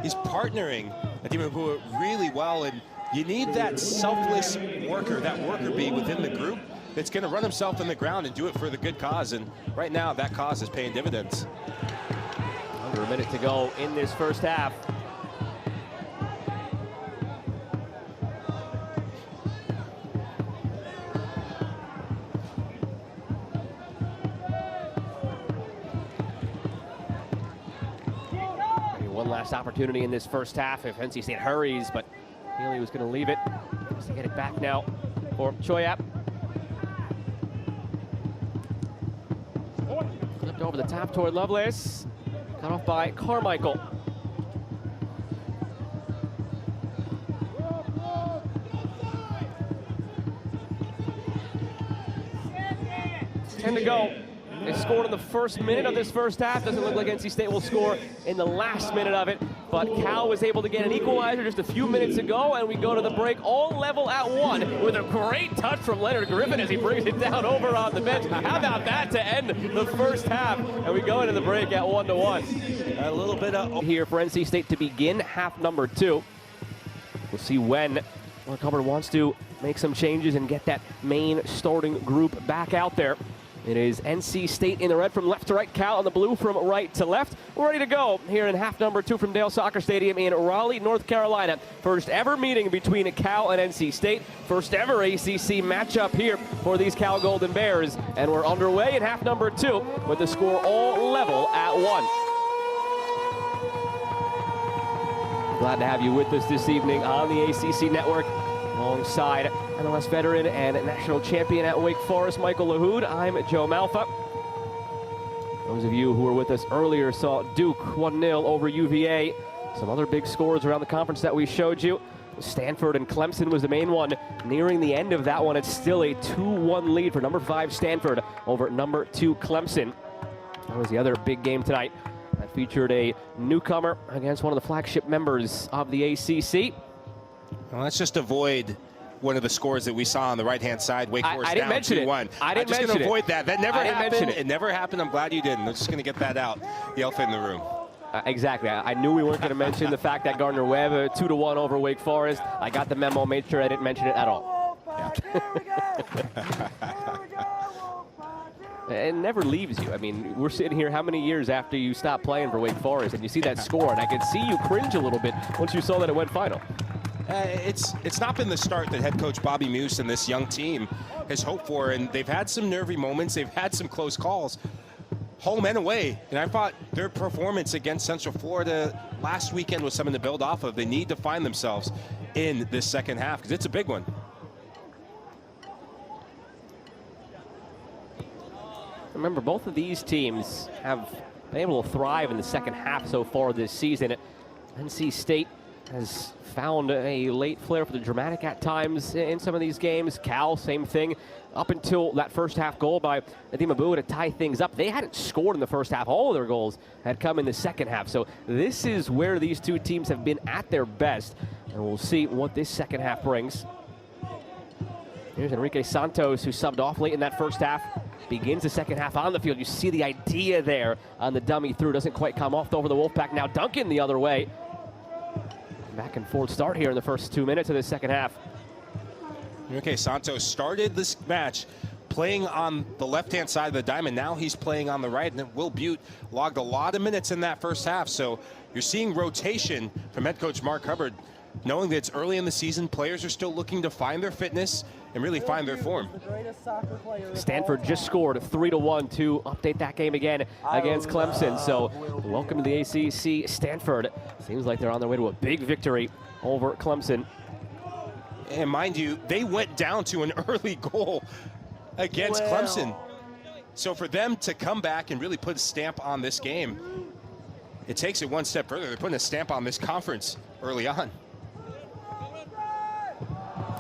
he's partnering Adima Bua really well, and you need that selfless worker, that worker bee within the group that's going to run himself in the ground and do it for the good cause. And right now, that cause is paying dividends. Under a minute to go in this first half. Maybe one last opportunity in this first half if NC State hurries, but Healy was going to leave it. To get it back now for Choyap. Flipped over the top toward Lovelace. Cut off by Carmichael. Ten to go. They scored in the first minute of this first half. Doesn't look like NC State will score in the last minute of it. But Cal was able to get an equalizer just a few minutes ago, and we go to the break all level at 1 with a great touch from Leonard Griffin as he brings it down over on the bench. How about that to end the first half? And we go into the break at 1-1. A little bit of here for NC State to begin half number 2. We'll see when Mark Hubbard wants to make some changes and get that main starting group back out there. It is NC State in the red from left to right, Cal in the blue from right to left. We're ready to go here in half number 2 from Dale Soccer Stadium in Raleigh, North Carolina. First ever meeting between Cal and NC State. First ever ACC matchup here for these Cal Golden Bears. And we're underway in half number 2 with the score all level at 1. Glad to have you with us this evening on the ACC Network. Alongside MLS veteran and national champion at Wake Forest, Michael Lahoud, I'm Joe Malfa. Those of you who were with us earlier saw Duke 1-0 over UVA. Some other big scores around the conference that we showed you. Stanford and Clemson was the main one. Nearing the end of that one, it's still a 2-1 lead for number 5 Stanford over number 2 Clemson. That was the other big game tonight. That featured a newcomer against one of the flagship members of the ACC. Well, let's just avoid one of the scores that we saw on the right-hand side. Wake Forest down 2-1. I didn't mention I'm just going to avoid that. That never happened. It. It never happened. I'm glad you didn't. I'm just going to get that out. The elephant in the room. Exactly. I knew we weren't going to mention the fact that Gardner Webb 2-1 over Wake Forest. I got the memo, made sure I didn't mention it at all. It never leaves you. I mean, we're sitting here how many years after you stopped playing for Wake Forest, and you see that score, and I could see you cringe a little bit once you saw that it went final. It's not been the start that head coach Bobby Muse and this young team has hoped for, and they've had some nervy moments. They've had some close calls, home and away. And I thought their performance against Central Florida last weekend was something to build off of. They need to find themselves in this second half because it's a big one. Remember, both of these teams have been able to thrive in the second half so far this season. NC State has found a late flare for the dramatic at times in some of these games. Cal, same thing. Up until that first half goal by Adima Bua to tie things up, they hadn't scored in the first half. All of their goals had come in the second half. So this is where these two teams have been at their best. And we'll see what this second half brings. Here's Enrique Santos, who subbed off late in that first half begins the second half on the field. You see the idea there on the dummy through. Doesn't quite come off over the Wolfpack. Now Duncan the other way. Back and forth start here in the first 2 minutes of the second half. Okay, Santos started this match playing on the left-hand side of the diamond. Now he's playing on the right, and Will Butte logged a lot of minutes in that first half. So you're seeing rotation from head coach Mark Hubbard, knowing that it's early in the season. Players are still looking to find their fitness and really find their form. Stanford just scored 3-1 to update that game again against Clemson. So welcome to the ACC. Stanford seems like they're on their way to a big victory over Clemson. And mind you, they went down to an early goal against Clemson. So for them to come back and really put a stamp on this game, it takes it one step further. They're putting a stamp on this conference early on.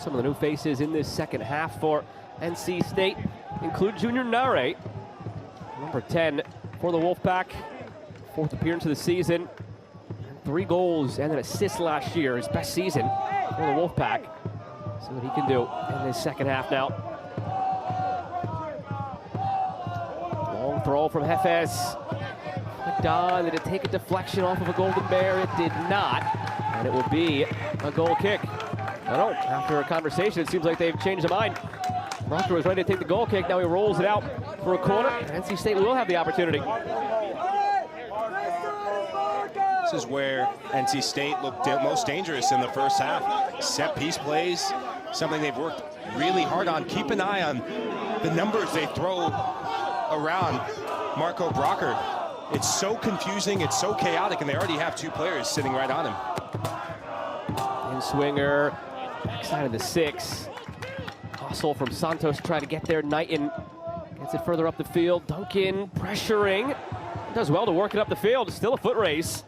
Some of the new faces in this second half for NC State include Junior Nare, number 10 for the Wolfpack, 4th appearance of the season, 3 goals and an assist last year, his best season for the Wolfpack. See what he can do in this second half now. Long throw from Hefes. Don, did it take a deflection off of a Golden Bear? It did not, and it will be a goal kick. I don't know, after a conversation, it seems like they've changed their mind. Rocker was ready to take the goal kick, now he rolls it out for a corner, and NC State will have the opportunity. This is where NC State looked most dangerous in the first half. Set piece plays, something they've worked really hard on. Keep an eye on the numbers they throw around Marco Brocker. It's so confusing, it's so chaotic, and they already have 2 players sitting right on him. In swinger, backside of the 6. Hustle from Santos, try to get there. Knighton gets it further up the field. Duncan pressuring. Does well to work it up the field. Still a foot race.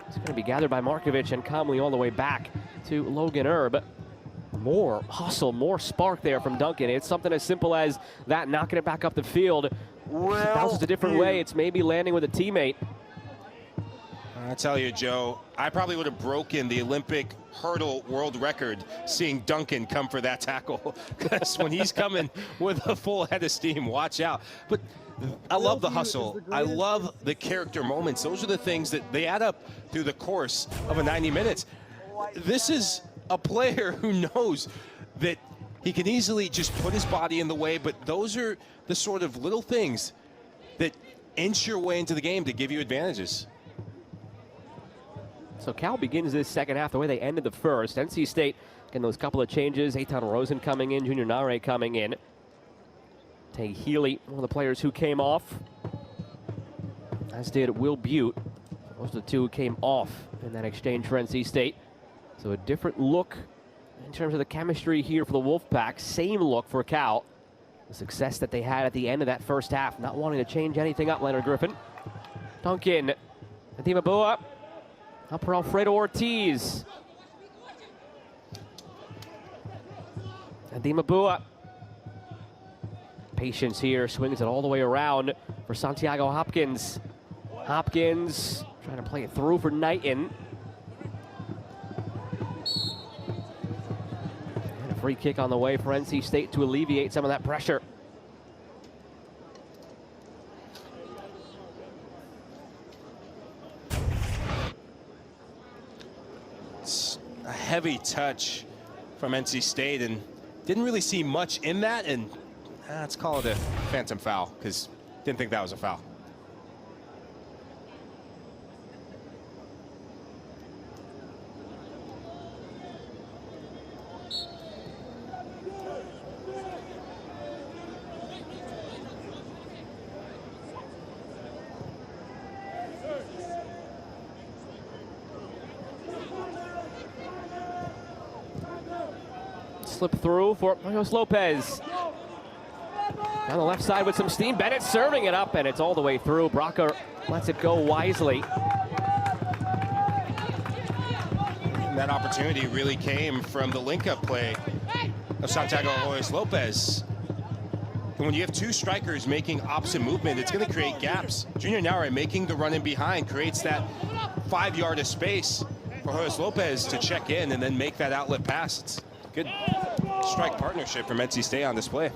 It's going to be gathered by Markovic and calmly all the way back to Logan Erb. More hustle, more spark there from Duncan. It's something as simple as that, knocking it back up the field. It bounces a different way. It's maybe landing with a teammate. I tell you, Joe, I probably would have broken the Olympic hurdle world record seeing Duncan come for that tackle. Because when he's coming with a full head of steam, watch out. But I love the hustle. I love the character moments. Those are the things that they add up through the course of a 90 minutes. This is a player who knows that he can easily just put his body in the way, but those are the sort of little things that inch your way into the game to give you advantages. So Cal begins this second half the way they ended the first. NC State getting those couple of changes. Eitan Rosen coming in, Junior Nare coming in. Tay Healy, one of the players who came off, as did Will Butte. Most of the 2 came off in that exchange for NC State. So a different look in terms of the chemistry here for the Wolfpack. Same look for Cal. The success that they had at the end of that first half, not wanting to change anything up, Leonard Griffin. Duncan, Adimabua, up for Alfredo Ortiz. Adimabua. Patience here, swings it all the way around for Santiago Hopkins. Hopkins trying to play it through for Knighton. And a free kick on the way for NC State to alleviate some of that pressure. It's a heavy touch from NC State, and didn't really see much in that, and let's call it a phantom foul, because didn't think that was a foul. Slip through for Marcos Lopez. On the left side with some steam. Bennett serving it up, and it's all the way through. Brocker lets it go wisely. And that opportunity really came from the link-up play of Santiago Lopez. And when you have 2 strikers making opposite movement, it's going to create gaps. Junior Nare making the run in behind creates that 5-yard of space for Hoyos Lopez to check in and then make that outlet pass. It's good strike partnership from NC State on display.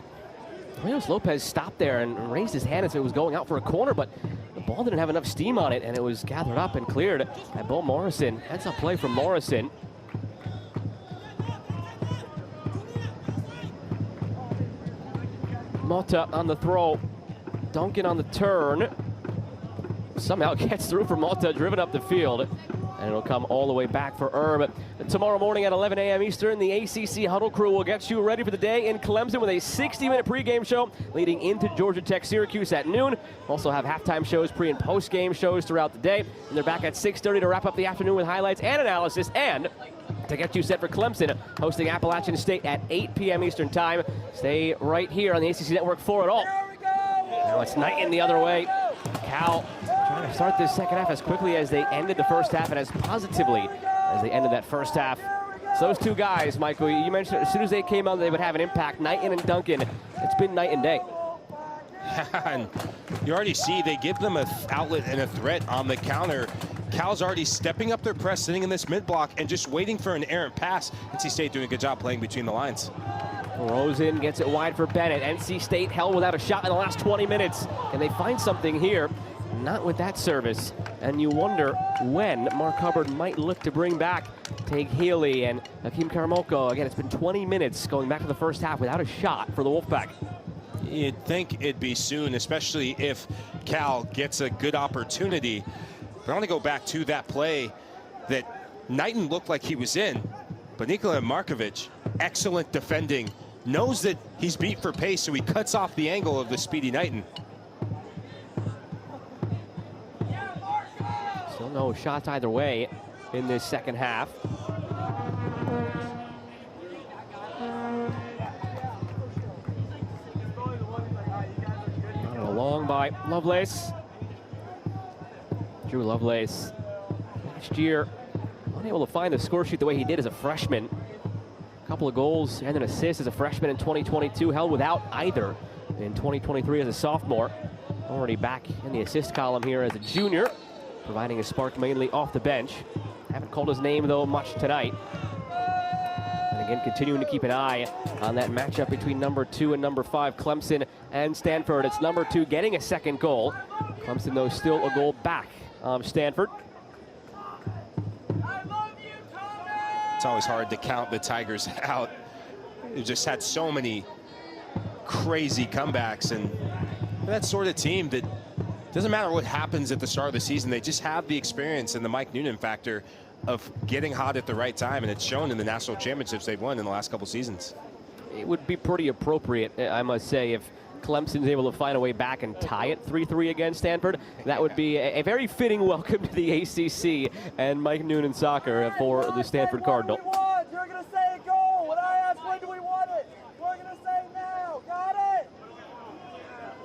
Leos Lopez stopped there and raised his hand as it was going out for a corner, but the ball didn't have enough steam on it, and it was gathered up and cleared by Bo Morrison. That's a play from Morrison. Mota on the throw. Duncan on the turn. Somehow gets through for Mota, driven up the field. And it'll come all the way back for Erb. Tomorrow morning at 11 a.m. Eastern, the ACC Huddle Crew will get you ready for the day in Clemson with a 60-minute pregame show leading into Georgia Tech Syracuse at noon. Also have halftime shows, pre- and post-game shows throughout the day. And they're back at 6:30 to wrap up the afternoon with highlights and analysis, and to get you set for Clemson hosting Appalachian State at 8 p.m. Eastern time. Stay right here on the ACC Network for it all. Now it's Knighton the other way. Cal trying to start this second half as quickly as they ended the first half and as positively as they ended that first half. So those two guys, Michael, you mentioned as soon as they came out, they would have an impact. Knighton and Duncan, it's been night and day. And you already see they give them an outlet and a threat on the counter. Cal's already stepping up their press, sitting in this mid-block and just waiting for an errant pass. NC State doing a good job playing between the lines. Rosen gets it wide for Bennett. NC State held without a shot in the last 20 minutes. Can they find something here? Not with that service. And you wonder when Mark Hubbard might look to bring back Tate Healy and Hakeem Karamoko. Again, it's been 20 minutes going back to the first half without a shot for the Wolfpack. You'd think it'd be soon, especially if Cal gets a good opportunity. But I want to go back to that play that Knighton looked like he was in, but Nikola Markovic, excellent defending, knows that he's beat for pace, so he cuts off the angle of the speedy Knighton. Still no shots either way in this second half. Along by Lovelace. Drew Lovelace last year unable to find the score sheet the way he did as a freshman. A couple of goals and an assist as a freshman in 2022, held without either in 2023 as a sophomore. Already back in the assist column here as a junior, providing a spark mainly off the bench. Haven't called his name though much tonight. And again, continuing to keep an eye on that matchup between number 2 and number 5, Clemson and Stanford. It's number 2 getting a second goal. Clemson though still a goal back. Stanford. It's always hard to count the Tigers out. They've just had so many crazy comebacks, and that sort of team that doesn't matter what happens at the start of the season, they just have the experience and the Mike Noonan factor of getting hot at the right time, and it's shown in the national championships they've won in the last couple seasons. It would be pretty appropriate, I must say, if Clemson's able to find a way back and tie it 3-3 against Stanford. That would be a very fitting welcome to the ACC and Mike Noonan soccer for the Stanford Cardinal. You're going to say go. When I ask when do we want it, we're going to say now. Got it?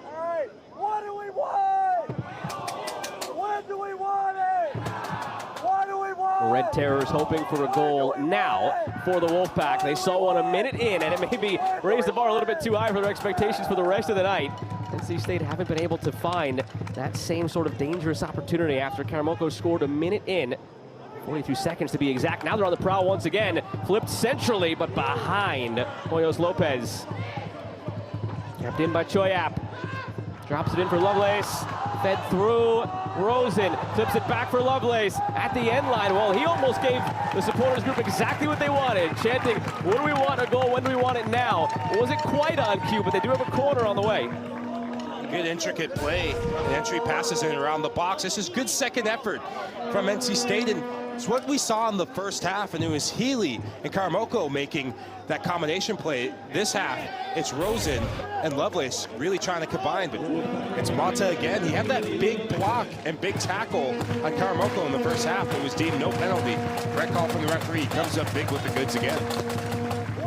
All right. What do we want? When do we want it? What do we want? Red Terrors hoping for a goal now for the Wolfpack. They saw one a minute in, and it maybe raised the bar a little bit too high for their expectations for the rest of the night. NC State haven't been able to find that same sort of dangerous opportunity after Karamoko scored a minute in. 42 seconds to be exact. Now they're on the prowl once again. Flipped centrally, but behind Hoyos Lopez. Kept in by Choyap. Drops it in for Lovelace. Fed through. Rosen flips it back for Lovelace at the end line. Well, he almost gave the supporters group exactly what they wanted, chanting, "What do we want? A goal? When do we want it now?" It wasn't quite on cue, but they do have a corner on the way. Good intricate play. The entry passes in and around the box. This is good second effort from NC State, and it's what we saw in the first half, and it was Healy and Karamoko making that combination play. This half, it's Rosen and Lovelace really trying to combine, but it's Mata again. He had that big block and big tackle on Karamoko in the first half. It was deemed no penalty. Red call from the referee. Comes up big with the goods again.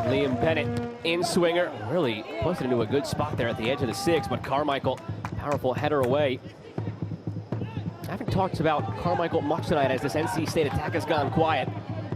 Liam Bennett in swinger, really puts it into a good spot there at the edge of the 6, but Carmichael, powerful header away. I haven't talked about Carmichael much tonight as this NC State attack has gone quiet.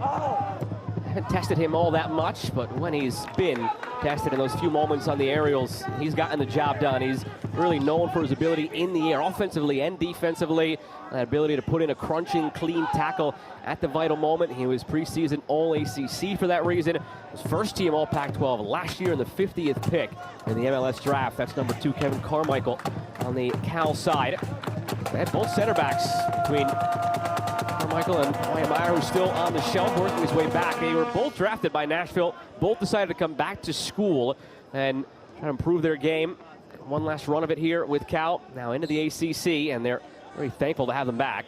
I Haven't tested him all that much, but when he's been tested in those few moments on the aerials, he's gotten the job done. He's really known for his ability in the air, offensively and defensively, that ability to put in a crunching, clean tackle at the vital moment. He was preseason All-ACC for that reason. His first team All-Pac-12 last year in the 50th pick in the MLS draft. That's number 2, Kevin Carmichael on the Cal side. They had both center backs between Carmichael and Meyer, who's still on the shelf, working his way back. They were both drafted by Nashville. Both decided to come back to school and try to improve their game. One last run of it here with Cal, now into the ACC, and they're very thankful to have them back.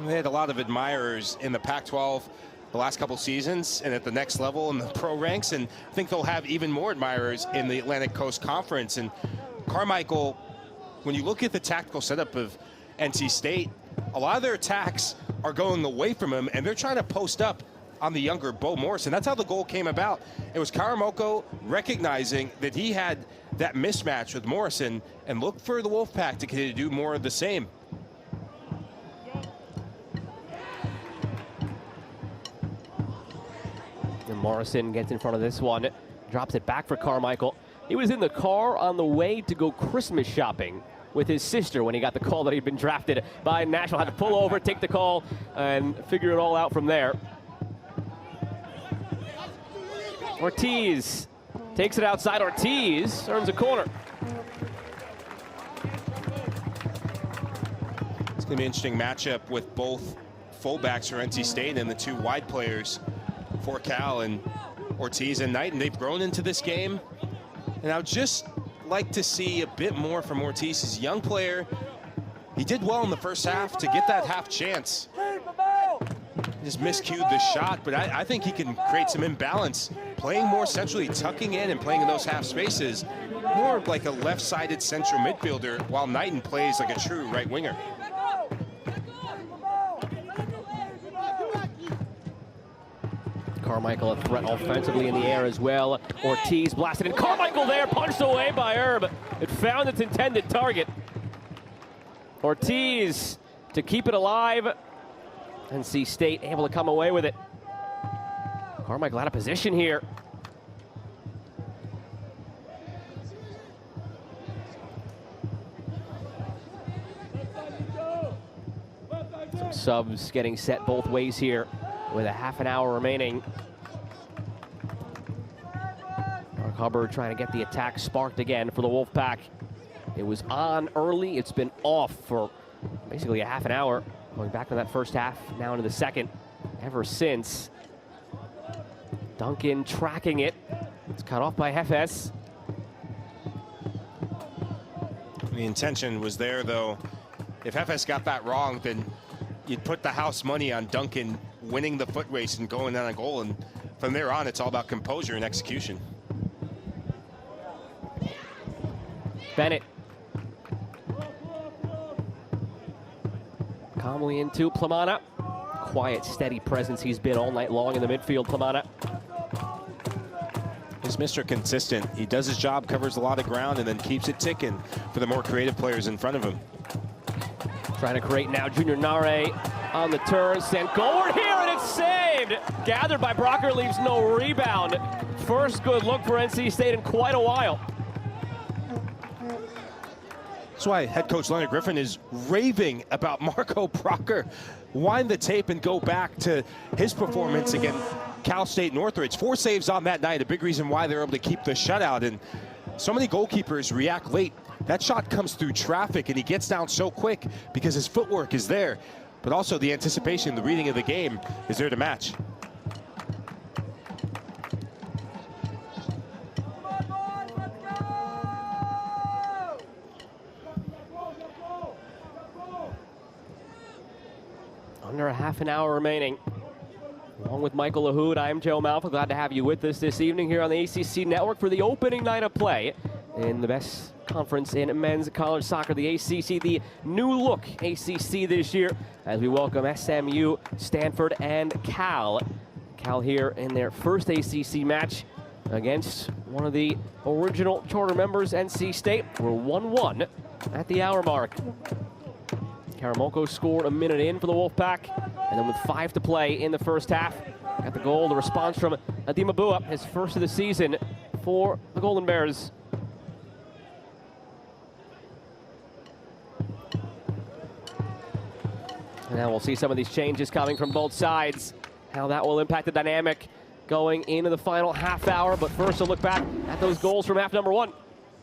They had a lot of admirers in the Pac-12 the last couple seasons and at the next level in the pro ranks, and I think they'll have even more admirers in the Atlantic Coast Conference. And Carmichael, when you look at the tactical setup of NC State, a lot of their attacks are going away from him, and they're trying to post up on the younger Bo Morrison. That's how the goal came about. It was Carmichael recognizing that he had that mismatch with Morrison and looked for the Wolfpack to do more of the same. And Morrison gets in front of this one, drops it back for Carmichael. He was in the car on the way to go Christmas shopping with his sister when he got the call that he'd been drafted by Nashville. Had to pull over, take the call, and figure it all out from there. Ortiz takes it outside. Ortiz earns a corner. It's going to be an interesting matchup with both fullbacks for NC State and the 2 wide players for Cal, and Ortiz and Knight, and they've grown into this game. And I would just like to see a bit more from Ortiz. He's a young player. He did well in the first half to get that half chance. He just miscued the shot, but I think he can create some imbalance, playing more centrally, tucking in and playing in those half spaces, more like a left-sided central midfielder, while Knighton plays like a true right winger. Carmichael a threat offensively in the air as well. Ortiz blasted in. Carmichael there, punched away by Herb. It found its intended target. Ortiz to keep it alive. NC State able to come away with it. Carmichael out of position here. Some subs getting set both ways here with a half an hour remaining. Mark Hubbard trying to get the attack sparked again for the Wolfpack. It was on early. It's been off for basically a half an hour. Going back to that first half, now into the second, ever since. Duncan tracking it. It's cut off by Hefes. The intention was there, though. If Hefes got that wrong, then you'd put the house money on Duncan winning the foot race and going on a goal. And from there on, it's all about composure and execution. Bennett. Calmly into Plamana. Quiet, steady presence he's been all night long in the midfield, Plamana. He's Mr. Consistent. He does his job, covers a lot of ground, and then keeps it ticking for the more creative players in front of him. Trying to create now, Junior Nare on the turn, sent goalward here, and it's saved! Gathered by Brocker, leaves no rebound. First good look for NC State in quite a while. That's why head coach Leonard Griffin is raving about Marco Brocker. Wind the tape and go back to his performance against Cal State Northridge. 4 saves on that night, a big reason why they're able to keep the shutout. And so many goalkeepers react late. That shot comes through traffic, and he gets down so quick because his footwork is there. But also the anticipation, the reading of the game is there to match. Under a half an hour remaining. Along with Michael Lahoud, I'm Joe Malfa. Glad to have you with us this evening here on the ACC Network for the opening night of play in the best conference in men's college soccer, the ACC, the new look ACC this year, as we welcome SMU, Stanford, and Cal. Cal here in their first ACC match against one of the original charter members, NC State. We're 1-1 at the hour mark. Karamoko scored a minute in for the Wolfpack, and then with 5 to play in the first half, Got the goal, the response from Adimabua, his first of the season for the Golden Bears. And now we'll see some of these changes coming from both sides, how that will impact the dynamic going into the final half hour. But first, a look back at those goals from half number one.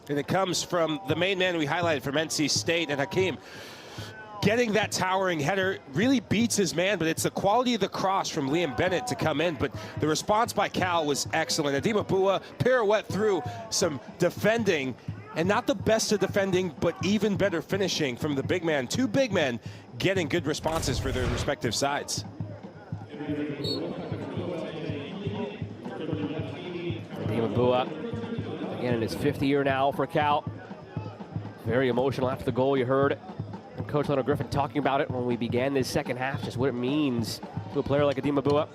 And it comes from the main man we highlighted from NC State, and Hakeem getting that towering header really beats his man, but it's the quality of the cross from Liam Bennett to come in. But the response by Cal was excellent. Adimabua pirouette through some defending, and not the best of defending, but even better finishing from the big man. Two big men getting good responses for their respective sides. Adimabua, again in his 5th year now for Cal. Very emotional after the goal. You heard Coach Leonard Griffin talking about it when we began this second half, just what it means to a player like Adimabua.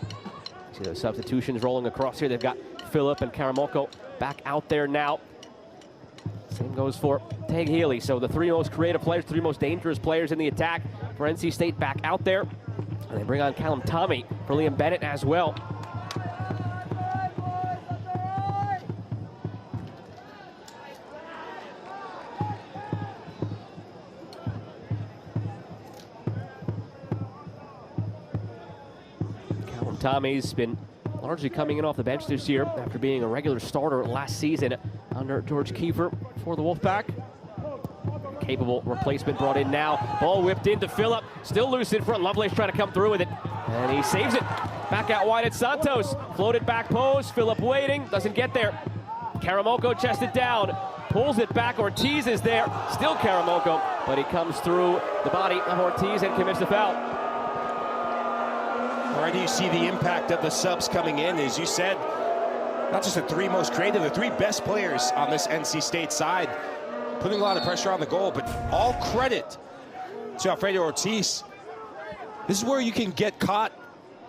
See those substitutions rolling across here. They've got Phillip and Karamoko back out there now. Same goes for Tag Healy. So the 3 most creative players, 3 most dangerous players in the attack for NC State back out there. And they bring on Callum Tommy for Liam Bennett as well. Tommy's been largely coming in off the bench this year after being a regular starter last season under George Kiefer for the Wolfpack. Capable replacement brought in now. Ball whipped into Phillip. Still loose in front. Lovelace trying to come through with it. And he saves it. Back out wide at Santos. Floated back post. Phillip waiting. Doesn't get there. Karamoko chested down. Pulls it back. Ortiz is there. Still Karamoko. But he comes through the body of Ortiz and commits the foul. Already you see the impact of the subs coming in. As you said, not just the 3 most creative, the 3 best players on this NC State side, putting a lot of pressure on the goal, but all credit to Alfredo Ortiz. This is where you can get caught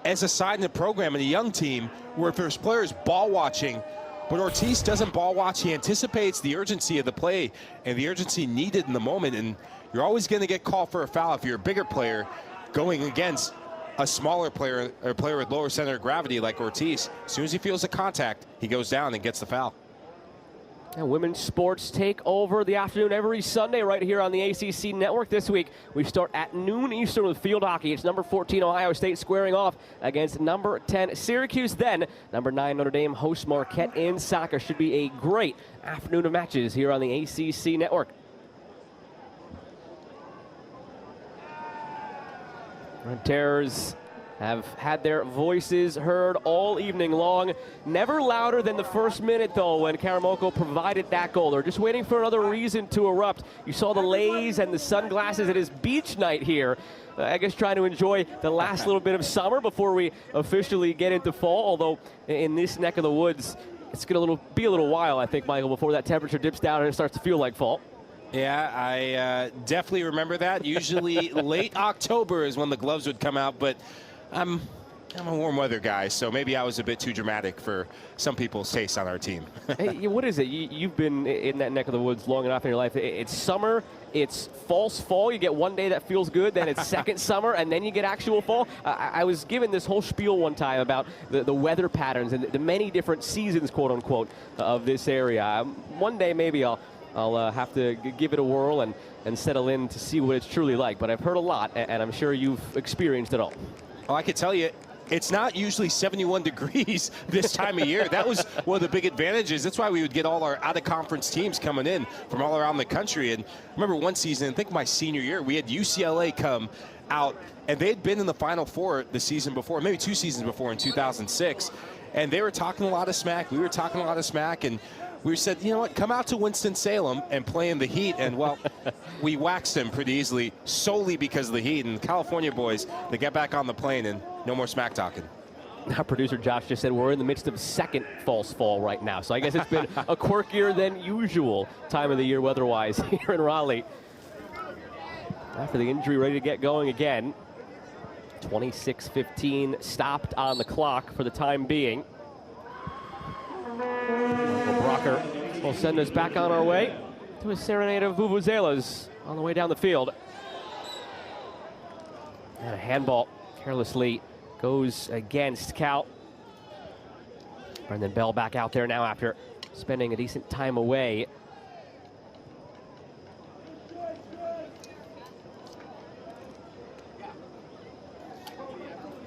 as a side in the program in a young team, where if there's players ball watching, but Ortiz doesn't ball watch. He anticipates the urgency of the play and the urgency needed in the moment, and you're always going to get called for a foul if you're a bigger player going against a smaller player, or a player with lower center of gravity like Ortiz. As soon as he feels the contact, he goes down and gets the foul. And women's sports take over the afternoon every Sunday right here on the ACC network. This week, we start at noon Eastern with field hockey. It's number 14 Ohio State squaring off against number 10 Syracuse. Then, number 9 Notre Dame hosts Marquette in soccer. Should be a great afternoon of matches here on the ACC network. Red Terrors have had their voices heard all evening long. Never louder than the first minute, though, when Karamoko provided that goal. They're just waiting for another reason to erupt. You saw the lays and the sunglasses at his beach night here. I guess trying to enjoy the last little bit of summer before we officially get into fall. Although in this neck of the woods, it's going to be a little while, I think, Michael, before that temperature dips down and it starts to feel like fall. Yeah, I definitely remember that. Usually late October is when the gloves would come out, but I'm a warm weather guy, so maybe I was a bit too dramatic for some people's taste on our team. Hey, what is it? You've been in that neck of the woods long enough in your life. It's summer, it's false fall. You get one day that feels good, then it's second summer, and then you get actual fall. I was given this whole spiel one time about the weather patterns and the many different seasons, quote unquote, of this area. One day maybe I'll have to give it a whirl and settle in to see what it's truly like. But I've heard a lot, and I'm sure you've experienced it all. Oh, I can tell you, it's not usually 71 degrees this time of year. That was one of the big advantages. That's why we would get all our out-of-conference teams coming in from all around the country. And I remember one season, I think my senior year, we had UCLA come out, and they had been in the Final Four the season before, maybe 2 seasons before in 2006. And they were talking a lot of smack. We were talking a lot of smack, and we said, you know what, come out to Winston-Salem and play in the heat. And, well, we waxed them pretty easily solely because of the heat. And California boys, they get back on the plane and no more smack talking. Now, producer Josh just said we're in the midst of second false fall right now. So I guess it's been a quirkier than usual time of the year weather-wise here in Raleigh. After the injury, ready to get going again. 26:15 stopped on the clock for the time being. Brocker will send us back on our way to a serenade of vuvuzelas on the way down the field. And a handball carelessly goes against Cal. Brendan Bell back out there now after spending a decent time away.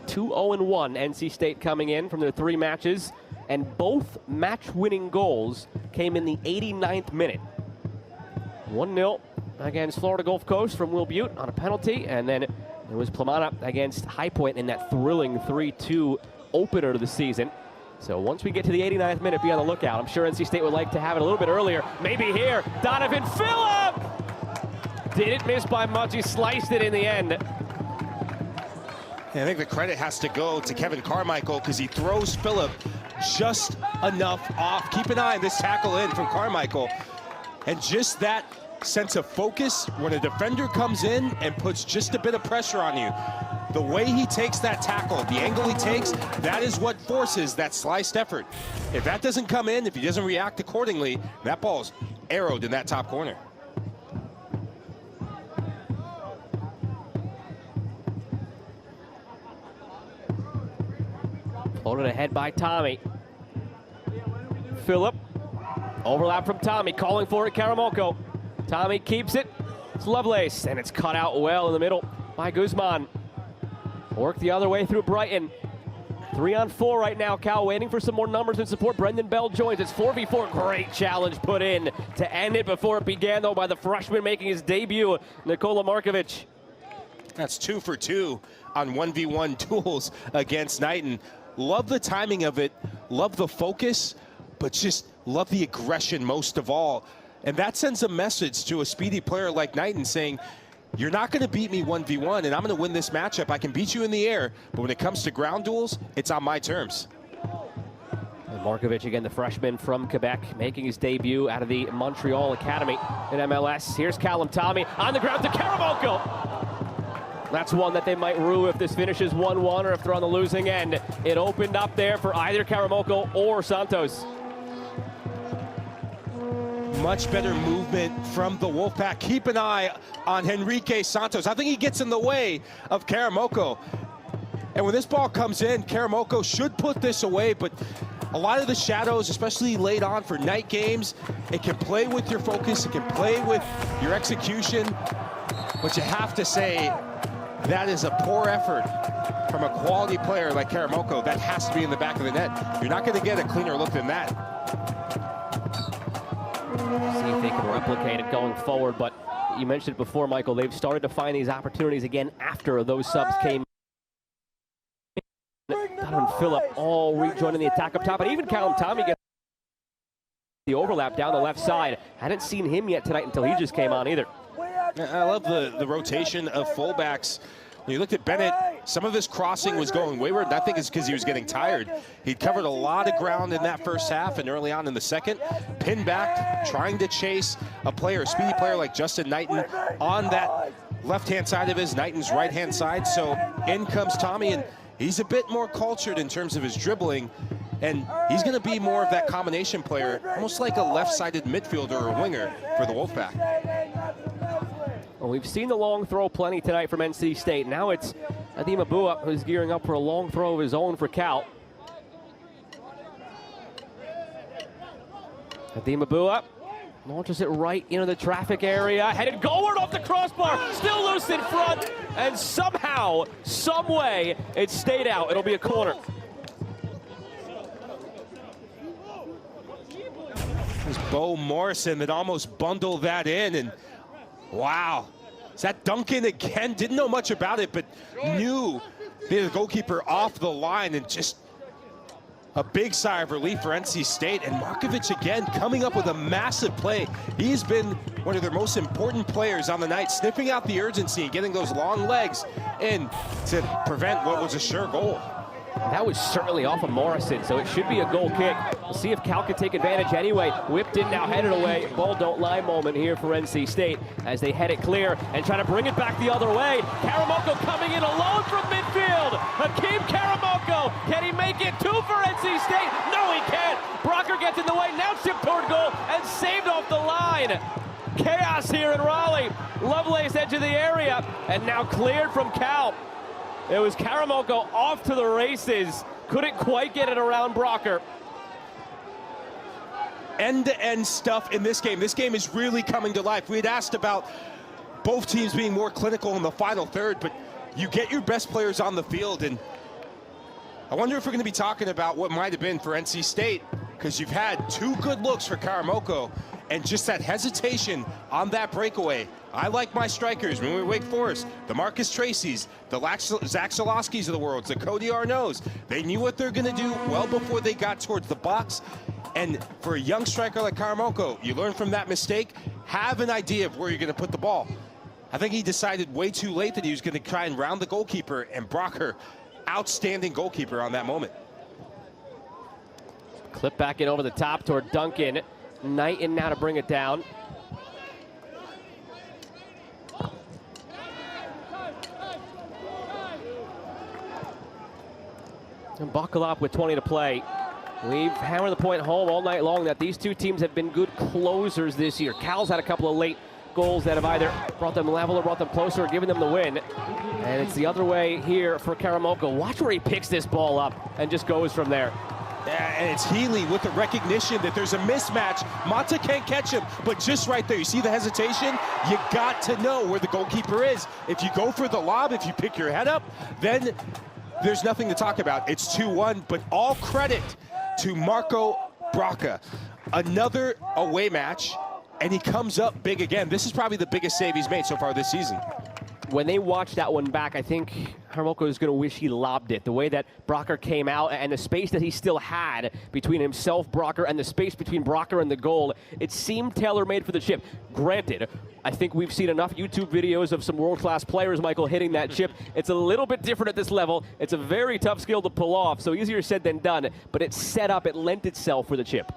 Two 0-1 NC State coming in from their 3 matches, and both match-winning goals came in the 89th minute. 1-0 against Florida Gulf Coast from Will Butte on a penalty, and then it was Plamana against High Point in that thrilling 3-2 opener to the season. So once we get to the 89th minute, be on the lookout. I'm sure NC State would like to have it a little bit earlier. Maybe here, Donovan Phillip! Didn't miss by much, he sliced it in the end. I think the credit has to go to Kevin Carmichael because he throws Phillip just enough off. Keep an eye on this tackle in from Carmichael. And just that sense of focus when a defender comes in and puts just a bit of pressure on you. The way he takes that tackle, the angle he takes, that is what forces that sliced effort. If that doesn't come in, if he doesn't react accordingly, that ball's arrowed in that top corner. Floated ahead by Tommy. Phillip, overlap from Tommy, calling for it, Karamoko. Tommy keeps it, it's Lovelace, and it's cut out well in the middle by Guzman. Work the other way through Brighton. 3-on-4 right now, Cal waiting for some more numbers and support. Brendan Bell joins, it's 4v4, great challenge put in to end it before it began though by the freshman making his debut, Nikola Markovic. That's 2 for 2 on 1v1 duels against Knighton. Love the timing of it, love the focus, but just love the aggression most of all. And that sends a message to a speedy player like Knighton saying, you're not going to beat me 1v1, and I'm going to win this matchup. I can beat you in the air, but when it comes to ground duels, it's on my terms. And Markovic, again, the freshman from Quebec, making his debut out of the Montreal Academy in MLS. Here's Callum Tommy on the ground to Karamoko. That's one that they might rue if this finishes 1-1 or if they're on the losing end. It opened up there for either Karamoko or Santos. Much better movement from the Wolfpack. Keep an eye on Henrique Santos. I think he gets in the way of Karamoko. And when this ball comes in, Karamoko should put this away, but a lot of the shadows, especially late on for night games, it can play with your focus, it can play with your execution, but you have to say, that is a poor effort from a quality player like Karamoko. That has to be in the back of the net. You're not going to get a cleaner look than that. See if they can replicate it going forward, but you mentioned it before, Michael, they've started to find these opportunities again after those subs came. Donovan Phillip all rejoining the attack up top, and even Callum Tommy gets the overlap down the left side. Hadn't seen him yet tonight until he just came on either. I love the rotation of fullbacks. When you looked at Bennett, some of his crossing was going wayward, and I think it's because he was getting tired. He'd covered a lot of ground in that first half and early on in the second. Pinned back, trying to chase a player, a speedy player like Justin Knighton on that left-hand side of his, Knighton's right-hand side. So in comes Tommy, and he's a bit more cultured in terms of his dribbling. And he's going to be more of that combination player, almost like a left-sided midfielder or winger for the Wolfpack. Well, we've seen the long throw plenty tonight from NC State. Now it's Adima Bua who's gearing up for a long throw of his own for Cal. Adima Bua launches it right into the traffic area, headed goalward off the crossbar, still loose in front, and somehow, some way, it stayed out. It'll be a corner. It was Bo Morrison that almost bundled that in, and wow. Is that Duncan again? Didn't know much about it, but knew the goalkeeper off the line, and just a big sigh of relief for NC State. And Markovic again coming up with a massive play. He's been one of their most important players on the night, sniffing out the urgency and getting those long legs in to prevent what was a sure goal. That was certainly off of Morrison, so it should be a goal kick. We'll see if Cal can take advantage anyway. Whipped in, now headed away. Ball don't lie moment here for NC State as they head it clear and try to bring it back the other way. Karamoko coming in alone from midfield. Hakeem Karamoko, can he make it? 2 for NC State. No, he can't. Brocker gets in the way, now chipped toward goal and saved off the line. Chaos here in Raleigh. Lovelace edge of the area and now cleared from Cal. It was Karamoko off to the races. Couldn't quite get it around Brocker. end-to-end stuff in this game. This game is really coming to life. We had asked about both teams being more clinical in the final third, but you get your best players on the field, and I wonder if we're going to be talking about what might have been for NC State, because you've had 2 good looks for Karamoko, and just that hesitation on that breakaway. I like my strikers when we Wake Forest, the Marcus Tracy's, the Zach Solowski's of the world, the Cody Arnaud's. They knew what they're going to do well before they got towards the box. And for a young striker like Karamoko, you learn from that mistake, have an idea of where you're going to put the ball. I think he decided way too late that he was going to try and round the goalkeeper, and Brocker, outstanding goalkeeper on that moment. Clip back in over the top toward Duncan. Knight in now to bring it down. And buckle up with 20 to play. We've hammered the point home all night long that these 2 teams have been good closers this year. Cal's had a couple of late goals that have either brought them level or brought them closer or given them the win. And it's the other way here for Karamoko. Watch where he picks this ball up and just goes from there. Yeah, and it's Healy with the recognition that there's a mismatch. Mata can't catch him, but just right there, you see the hesitation? You got to know where the goalkeeper is. If you go for the lob, if you pick your head up, then there's nothing to talk about. It's 2-1, but all credit to Marco Braca. Another away match, and he comes up big again. This is probably the biggest save he's made so far this season. When they watch that one back, I think Karamoko is going to wish he lobbed it. The way that Brocker came out and the space that he still had between himself, Brocker, and the space between Brocker and the goal, it seemed tailor-made for the chip. Granted, I think we've seen enough YouTube videos of some world-class players, Michael, hitting that chip. It's a little bit different at this level. It's a very tough skill to pull off, so easier said than done, but it's set up, it lent itself for the chip.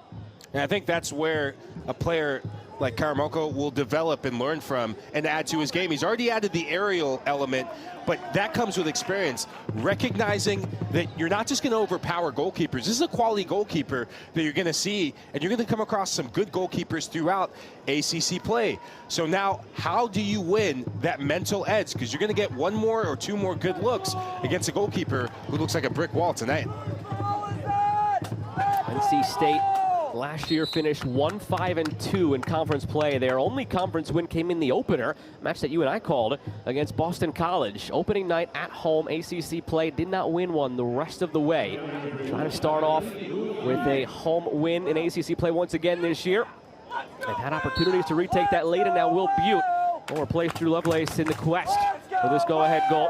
And I think that's where a player like Karamoko will develop and learn from and add to his game. He's already added the aerial element, but that comes with experience. Recognizing that you're not just going to overpower goalkeepers. This is a quality goalkeeper that you're going to see, and you're going to come across some good goalkeepers throughout ACC play. So now, how do you win that mental edge? Because you're going to get 1 more or 2 more good looks against a goalkeeper who looks like a brick wall tonight. NC State last year finished 1-5-2 in conference play. Their only conference win came in the opener, match that you and I called, against Boston College. Opening night at home, ACC play, did not win one the rest of the way. Trying to start off with a home win in ACC play once again this year. They've had opportunities to retake that lead, and now Will Butte will replace Drew Lovelace in the quest for this go-ahead goal.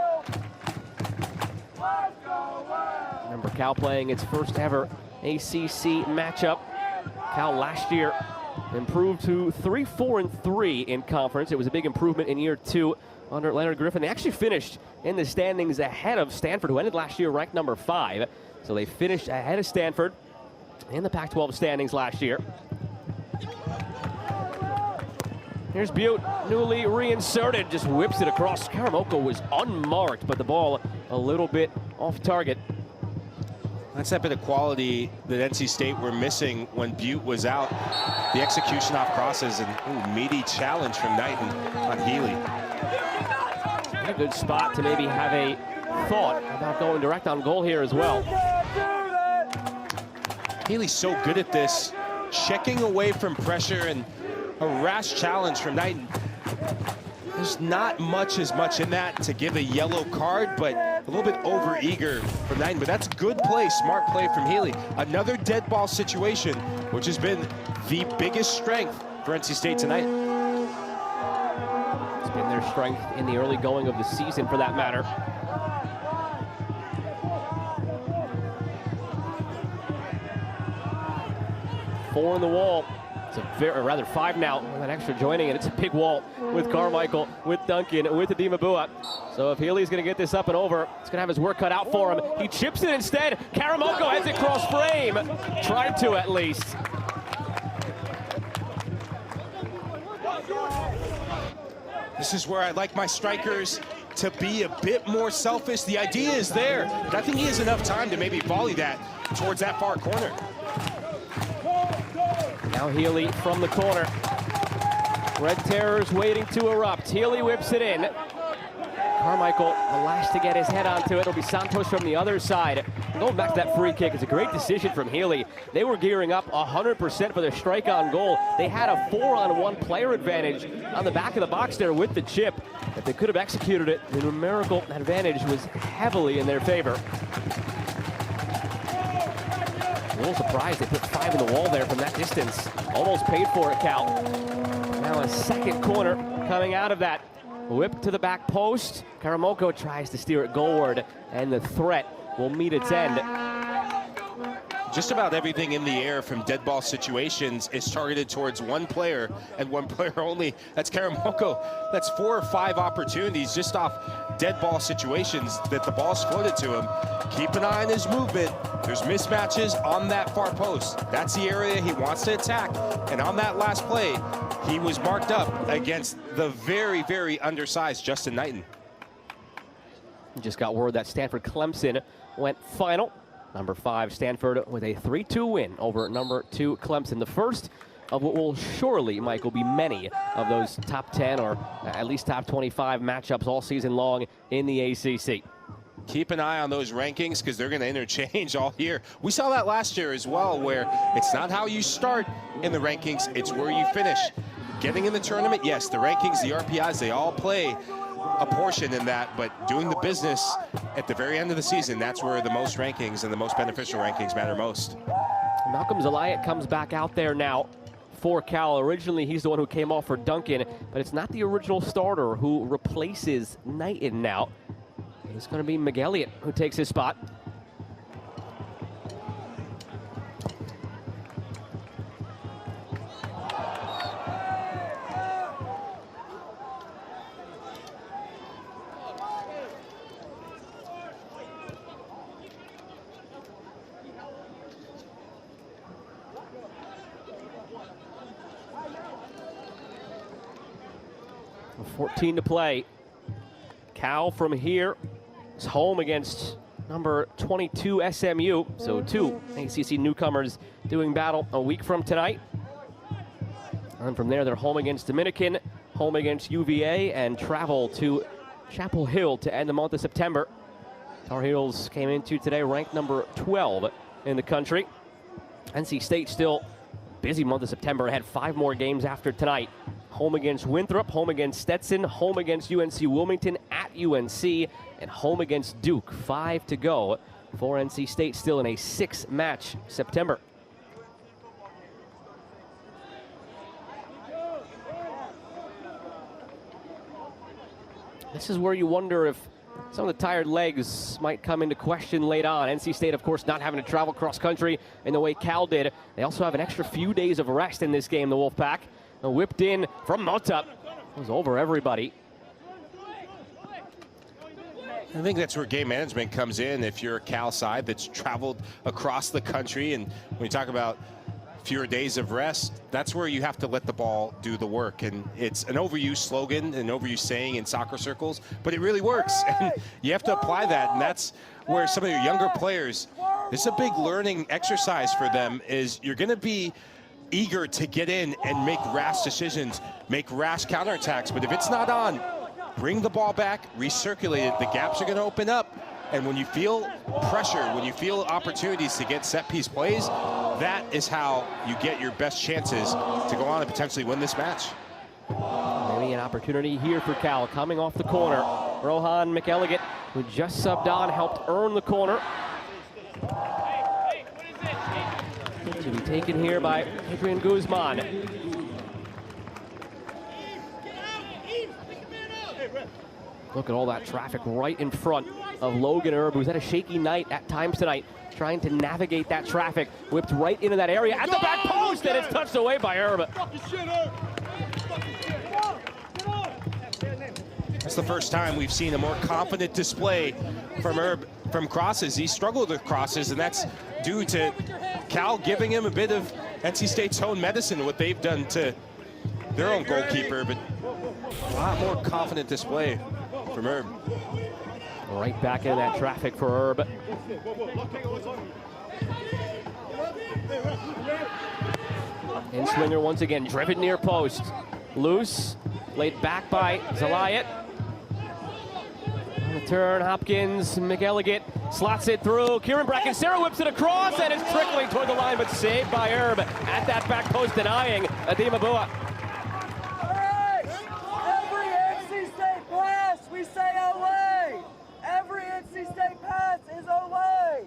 Remember, Cal playing its first ever ACC matchup. Cal last year improved to 3-4-3 in conference. It was a big improvement in year 2 under Leonard Griffin. They actually finished in the standings ahead of Stanford, who ended last year ranked number 5. So they finished ahead of Stanford in the Pac-12 standings last year. Here's Butte, newly reinserted, just whips it across. Karamoko was unmarked, but the ball a little bit off target. That's that bit of quality that NC State were missing when Butte was out. The execution off crosses, and meaty challenge from Knighton on Healy. A good spot to maybe have a thought about going direct on goal here as well. Healy's so good at this, checking away from pressure, and a rash challenge from Knighton. There's not as much in that to give a yellow card, but a little bit over-eager from Knighton. But that's good play, smart play from Healy. Another dead ball situation, which has been the biggest strength for NC State tonight. It's been their strength in the early going of the season, for that matter. Four in the wall. It's a very, or rather 5 now. That extra joining, and it's a big wall with Carmichael, with Duncan, with Adimabua. So if Healy's going to get this up and over, it's going to have his work cut out for him. He chips it instead. Karamoko has it cross frame. Tried to, at least. This is where I like my strikers to be a bit more selfish. The idea is there, but I think he has enough time to maybe volley that towards that far corner. Now Healy from the corner. Red Terrors waiting to erupt. Healy whips it in. Carmichael, the last to get his head onto it. It'll be Santos from the other side. Going back to that free kick, it's a great decision from Healy. They were gearing up 100% for their strike on goal. They had a 4-on-1 player advantage on the back of the box there with the chip. If they could have executed it, the numerical advantage was heavily in their favor. A little surprised they put 5 in the wall there from that distance. Almost paid for it, Cal. Now a second corner coming out of that. Whip to the back post. Karamoko tries to steer it goalward, and the threat will meet its end. Just about everything in the air from dead ball situations is targeted towards one player and one player only. That's Karamoko. That's 4 or 5 opportunities just off dead ball situations that the ball's floated to him. Keep an eye on his movement. There's mismatches on that far post. That's the area he wants to attack. And on that last play, he was marked up against the very, very undersized Justin Knighton. Just got word that Stanford Clemson went final. Number 5 Stanford with a 3-2 win over number 2 Clemson. The first of what will surely, Michael, be many of those top 10 or at least top 25 matchups all season long in the ACC. Keep an eye on those rankings because they're going to interchange all year. We saw that last year as well, where it's not how you start in the rankings, it's where you finish. Getting in the tournament, yes, the rankings, the RPIs, they all play a portion in that, but doing the business at the very end of the season, that's where the most rankings and the most beneficial rankings matter most. Malcolm Zelaya comes back out there now for Cal. Originally, he's the one who came off for Duncan, but it's not the original starter who replaces Knighton now. It's going to be McElliott who takes his spot. .14 to play. Cal from here is home against number 22 SMU. So 2 ACC newcomers doing battle a week from tonight. And from there, they're home against Dominican, home against UVA, and travel to Chapel Hill to end the month of September. Tar Heels came into today ranked number 12 in the country. NC State still busy month of September. Had 5 more games after tonight. Home against Winthrop, home against Stetson, home against UNC Wilmington, at UNC, and home against Duke. 5 to go for NC State, still in a 6-match September. This is where you wonder if some of the tired legs might come into question late on. NC State, of course, not having to travel cross-country in the way Cal did. They also have an extra few days of rest in this game, the Wolfpack. Whipped in from Mota. It was over everybody. I think that's where game management comes in. If you're a Cal side that's traveled across the country, and when you talk about fewer days of rest, that's where you have to let the ball do the work. And it's an overused slogan, an overused saying in soccer circles, but it really works. And you have to apply that, and that's where some of your younger players, this is a big learning exercise for them, is you're going to be eager to get in and make rash decisions, make rash counterattacks. But if it's not on, bring the ball back, recirculate it. The gaps are going to open up. And when you feel pressure, when you feel opportunities to get set piece plays, that is how you get your best chances to go on and potentially win this match. Maybe an opportunity here for Cal coming off the corner. Rohan McElligott, who just subbed on, helped earn the corner. To be taken here by Adrian Guzman. Look at all that traffic right in front of Logan Erb, who's had a shaky night at times tonight, trying to navigate that traffic. Whipped right into that area at the back post, and it's touched away by Erb. That's the first time we've seen a more confident display from Erb from crosses. He struggled with crosses, and that's due to Cal giving him a bit of NC State's own medicine, what they've done to their own goalkeeper, but a lot more confident display from Erb. Right back into that traffic for Erb. And Swinger once again driven near post. Loose, laid back by Zelaya. Turn, Hopkins, McElligott slots it through. Kieran Bracken-Sarah whips it across, and it's trickling toward the line, but saved by Herb at that back post, denying Adimabua. Every NC State pass, we say Olay. Every NC State pass is Olay.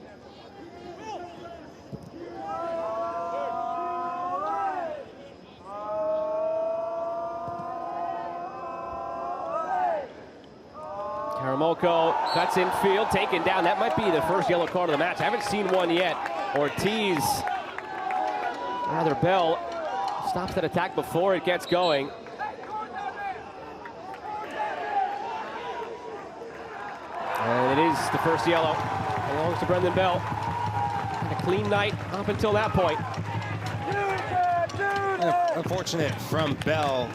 Karamoko cuts in field, taken down. That might be the first yellow card of the match. I haven't seen one yet. Ortiz, rather Bell, stops that attack before it gets going. And it is the first yellow. Belongs to Brendan Bell. And a clean night up until that point. Unfortunate from Bell.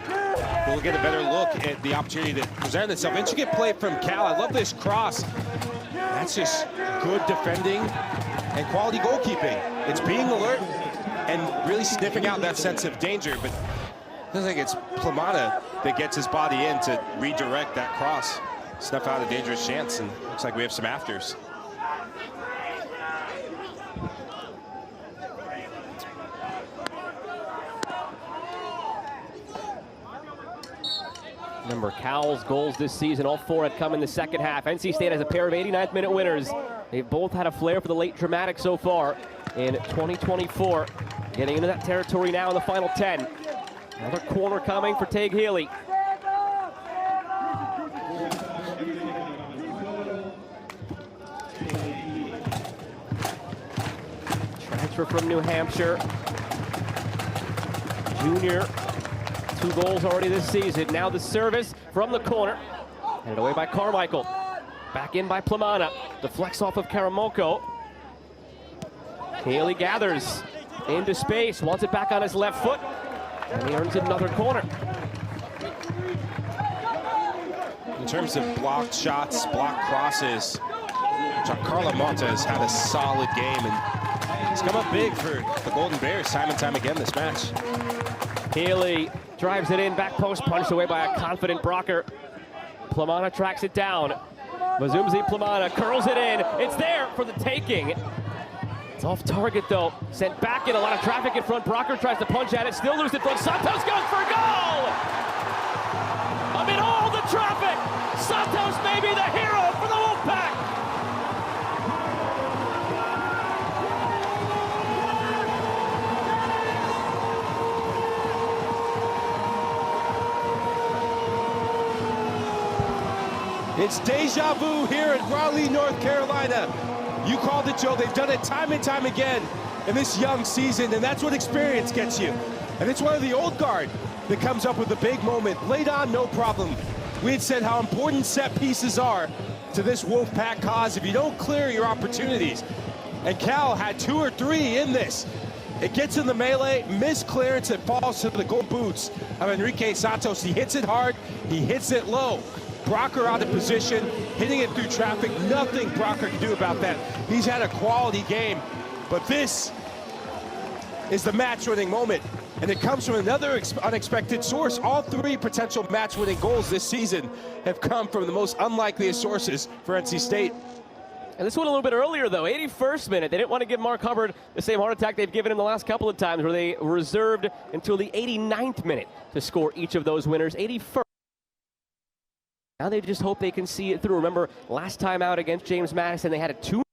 We'll get a better look at the opportunity that presented itself. Intricate play from Cal. I love this cross. That's just good defending and quality goalkeeping. It's being alert and really sniffing out that sense of danger, but it looks like it's Plamana that gets his body in to redirect that cross. Snuff out a dangerous chance, and looks like we have some afters. Remember, Cal's goals this season, all 4 had come in the second half. NC State has a pair of 89th minute winners. They've both had a flair for the late dramatic so far in 2024. Getting into that territory now in the final 10. Another corner coming for Tague Healy. Transfer from New Hampshire. Junior. 2 goals already this season. Now the service from the corner. Headed away by Carmichael. Back in by Plamana. Deflects off of Karamoko. Healy gathers into space. Wants it back on his left foot. And he earns another corner. In terms of blocked shots, blocked crosses, Carla Monta has had a solid game, and he's come up big for the Golden Bears time and time again this match. Healy drives it in, back post, punched away by a confident Brocker. Plamana tracks it down. Mazumzi Plamana curls it in. It's there for the taking. It's off target though. Sent back in, a lot of traffic in front. Brocker tries to punch at it, still loose in front. Santos goes for a goal! Amid all the traffic, Santos may be the hero for the Wolfpack. It's deja vu here in Raleigh, North Carolina. You called it, Joe. They've done it time and time again in this young season, and that's what experience gets you. And it's one of the old guard that comes up with a big moment. Late on, no problem. We had said how important set pieces are to this Wolfpack cause if you don't clear your opportunities. And Cal had 2 or 3 in this. It gets in the melee, missed clearance, it falls to the goal boots of Enrique Santos. He hits it hard, he hits it low. Brocker out of position, hitting it through traffic. Nothing Brocker can do about that. He's had a quality game, but this is the match-winning moment, and it comes from another unexpected source. All 3 potential match-winning goals this season have come from the most unlikeliest sources for NC State. And this one a little bit earlier, though, 81st minute. They didn't want to give Mark Hubbard the same heart attack they've given him the last couple of times, where they reserved until the 89th minute to score each of those winners. 81st. Now they just hope they can see it through. Remember, last time out against James Madison, they had a 2-2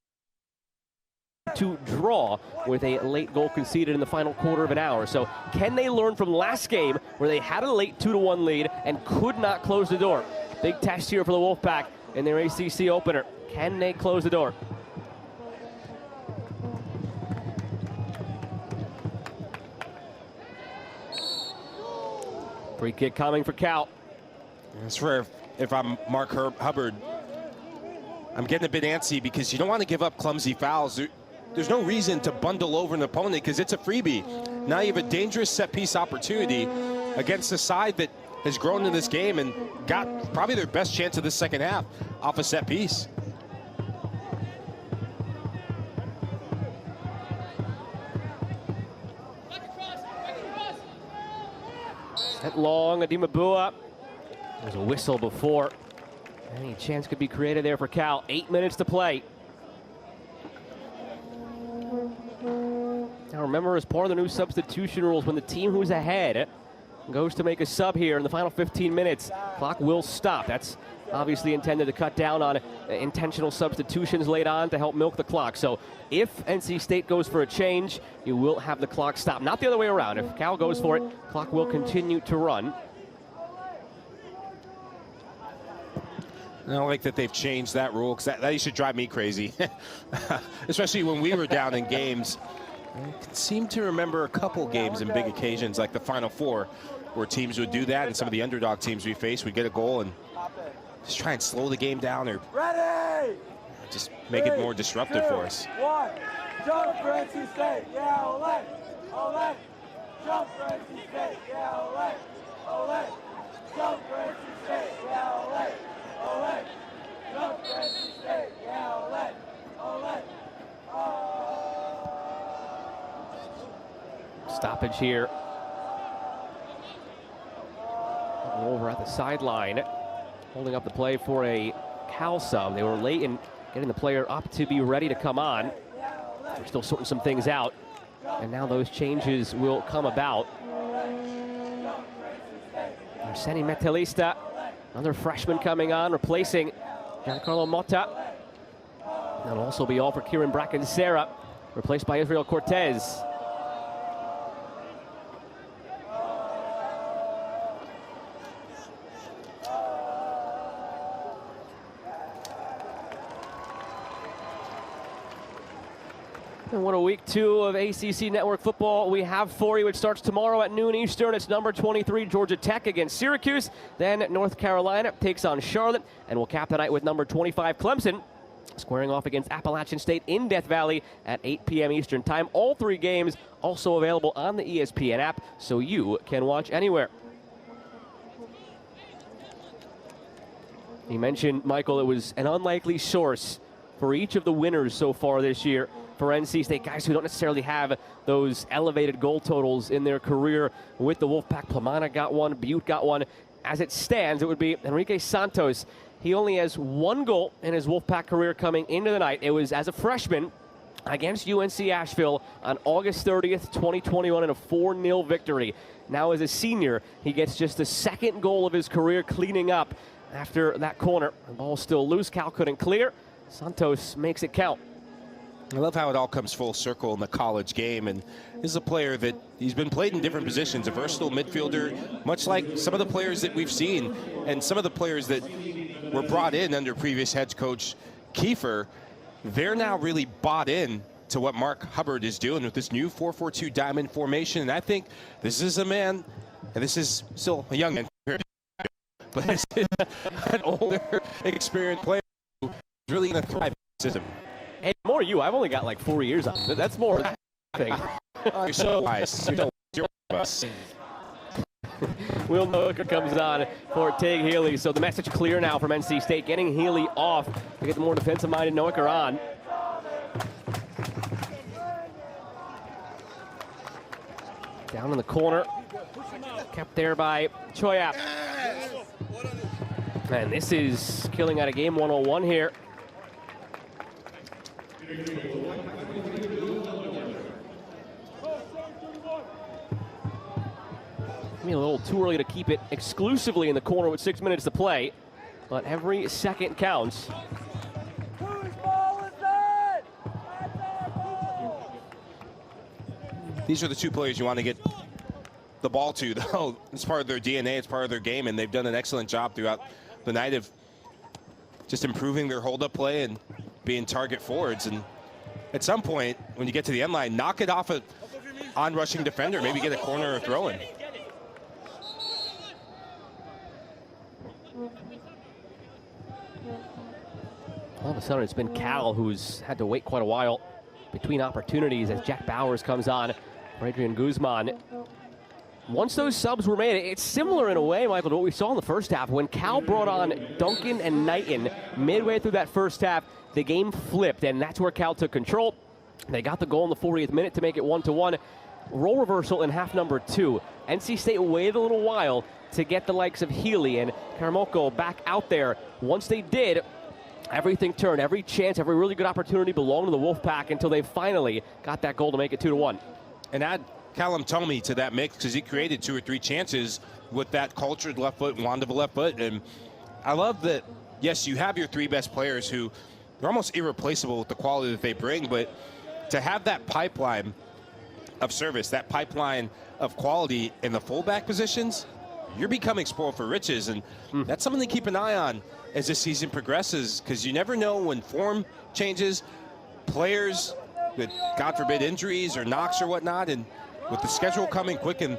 draw with a late goal conceded in the final quarter of an hour. So can they learn from last game where they had a late 2-1 lead and could not close the door? Big test here for the Wolfpack in their ACC opener. Can they close the door? Free kick coming for Cal. That's rare. If I'm Mark Hubbard, I'm getting a bit antsy because you don't want to give up clumsy fouls. There's no reason to bundle over an opponent because it's a freebie. Now you have a dangerous set-piece opportunity against a side that has grown in this game and got probably their best chance of the second half off a set piece. Set long, Adimabua. There's a whistle before. Any chance could be created there for Cal. 8 minutes to play. Now remember, as part of the new substitution rules, when the team who's ahead goes to make a sub here in the final 15 minutes, clock will stop. That's obviously intended to cut down on intentional substitutions late on to help milk the clock. So if NC State goes for a change, you will have the clock stop. Not the other way around. If Cal goes for it, clock will continue to run. I don't like that they've changed that rule, because that used to drive me crazy, especially when we were down in games. I seem to remember a couple games and big occasions like the Final Four where teams would do that, and some of the underdog teams we faced would get a goal and just try and slow the game down or just make it more disruptive for us. 1, jump for NC State, yeah, Ole, Ole, jump for NC State, yeah, Ole, Ole, jump for NC State, yeah, Ole, Ole, jump for NC State, yeah, Ole, Ole, Stoppage here. Over at the sideline, holding up the play for a Cal sub. They were late in getting the player up to be ready to come on. They're still sorting some things out, and now those changes will come about. Arseni Metelista, another freshman coming on, replacing Giancarlo Motta. That'll also be all for Kieran Bracken-Serra, replaced by Israel Cortez. And what a week 2 of ACC Network football we have for you. It starts tomorrow at noon Eastern. It's number 23 Georgia Tech against Syracuse. Then North Carolina takes on Charlotte, and we'll cap the night with number 25 Clemson squaring off against Appalachian State in Death Valley at 8 p.m. Eastern time. All 3 games also available on the ESPN app, so you can watch anywhere. You mentioned, Michael, it was an unlikely source for each of the winners so far this year for NC State, guys who don't necessarily have those elevated goal totals in their career with the Wolfpack. Plamana got one, Butte got one. As it stands, it would be Enrique Santos. He only has 1 goal in his Wolfpack career coming into the night. It was as a freshman against UNC Asheville on August 30th, 2021 in a 4-0 victory. Now as a senior, he gets just the 2nd goal of his career cleaning up after that corner. The ball's still loose, Cal couldn't clear. Santos makes it count. I love how it all comes full circle in the college game, and this is a player that he's been played in different positions, a versatile midfielder, much like some of the players that we've seen and some of the players that were brought in under previous head coach Kiefer. They're now really bought in to what Mark Hubbard is doing with this new 4-4-2 diamond formation, and I think this is a man, and this is still a young man, but this is an older, experienced player who's really going to thrive in the system. Hey, more you. I've only got like 4 years on it. That's more thing. You're so wise. You're us. Will Noaker comes on for Tig Healy. So the message clear now from NC State, getting Healy off to get the more defensive-minded Noaker on. Down in the corner, kept there by Choyap. And this is killing out of game 101 here. Maybe a little too early to keep it exclusively in the corner with 6 minutes to play, but every second counts. Whose ball is that? That's our ball! These are the 2 players you want to get the ball to, though. It's part of their DNA, it's part of their game, and they've done an excellent job throughout the night of just improving their hold-up play and being target forwards. And at some point, when you get to the end line, knock it off an on-rushing defender, maybe get a corner or throw-in. All of a sudden, it's been Cal who's had to wait quite a while between opportunities as Jack Bowers comes on for Adrian Guzman. Once those subs were made, it's similar in a way, Michael, to what we saw in the first half. When Cal brought on Duncan and Knighton midway through that first half, the game flipped, and that's where Cal took control. They got the goal in the 40th minute to make it 1-1. role reversal in half number 2. NC State waited a little while to get the likes of Healy and Karamoko back out there. Once they did, everything turned. Every chance, every really good opportunity belonged to the Wolfpack until they finally got that goal to make it 2-1. And add Callum Tomey to that mix because he created 2 or 3 chances with that cultured left foot and wand of a left foot. And I love that, yes, you have your 3 best players who are almost irreplaceable with the quality that they bring, but to have that pipeline of service, that pipeline of quality in the fullback positions, you're becoming spoiled for riches. And that's something to keep an eye on as the season progresses, because you never know when form changes, players with, God forbid, injuries or knocks or whatnot, and with the schedule coming quick and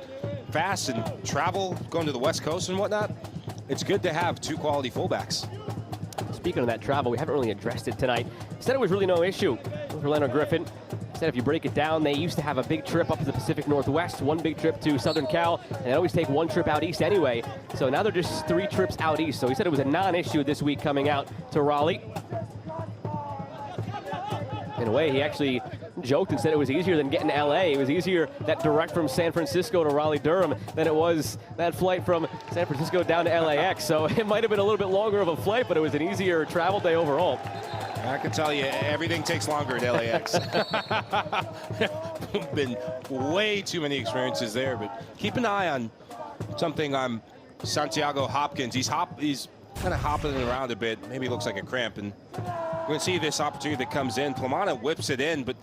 fast and travel going to the West Coast and whatnot, it's good to have 2 quality fullbacks. Speaking of that travel, we haven't really addressed it tonight. Said it was really no issue for Leonard Griffin. Said if you break it down, they used to have a big trip up to the Pacific Northwest, 1 big trip to Southern Cal, and they always take 1 trip out east anyway. So now they're just 3 trips out east. So he said it was a non-issue this week coming out to Raleigh. In a way, he actually joked and said it was easier than getting to LA. It was easier that direct from San Francisco to Raleigh-Durham than it was that flight from San Francisco down to LAX. So it might have been a little bit longer of a flight, but it was an easier travel day overall. I can tell you, everything takes longer at LAX. Been way too many experiences there, but keep an eye on something on Santiago Hopkins. He's kind of hopping around a bit. Maybe it looks like a cramp, and we're going to see this opportunity that comes in. Plamana whips it in, but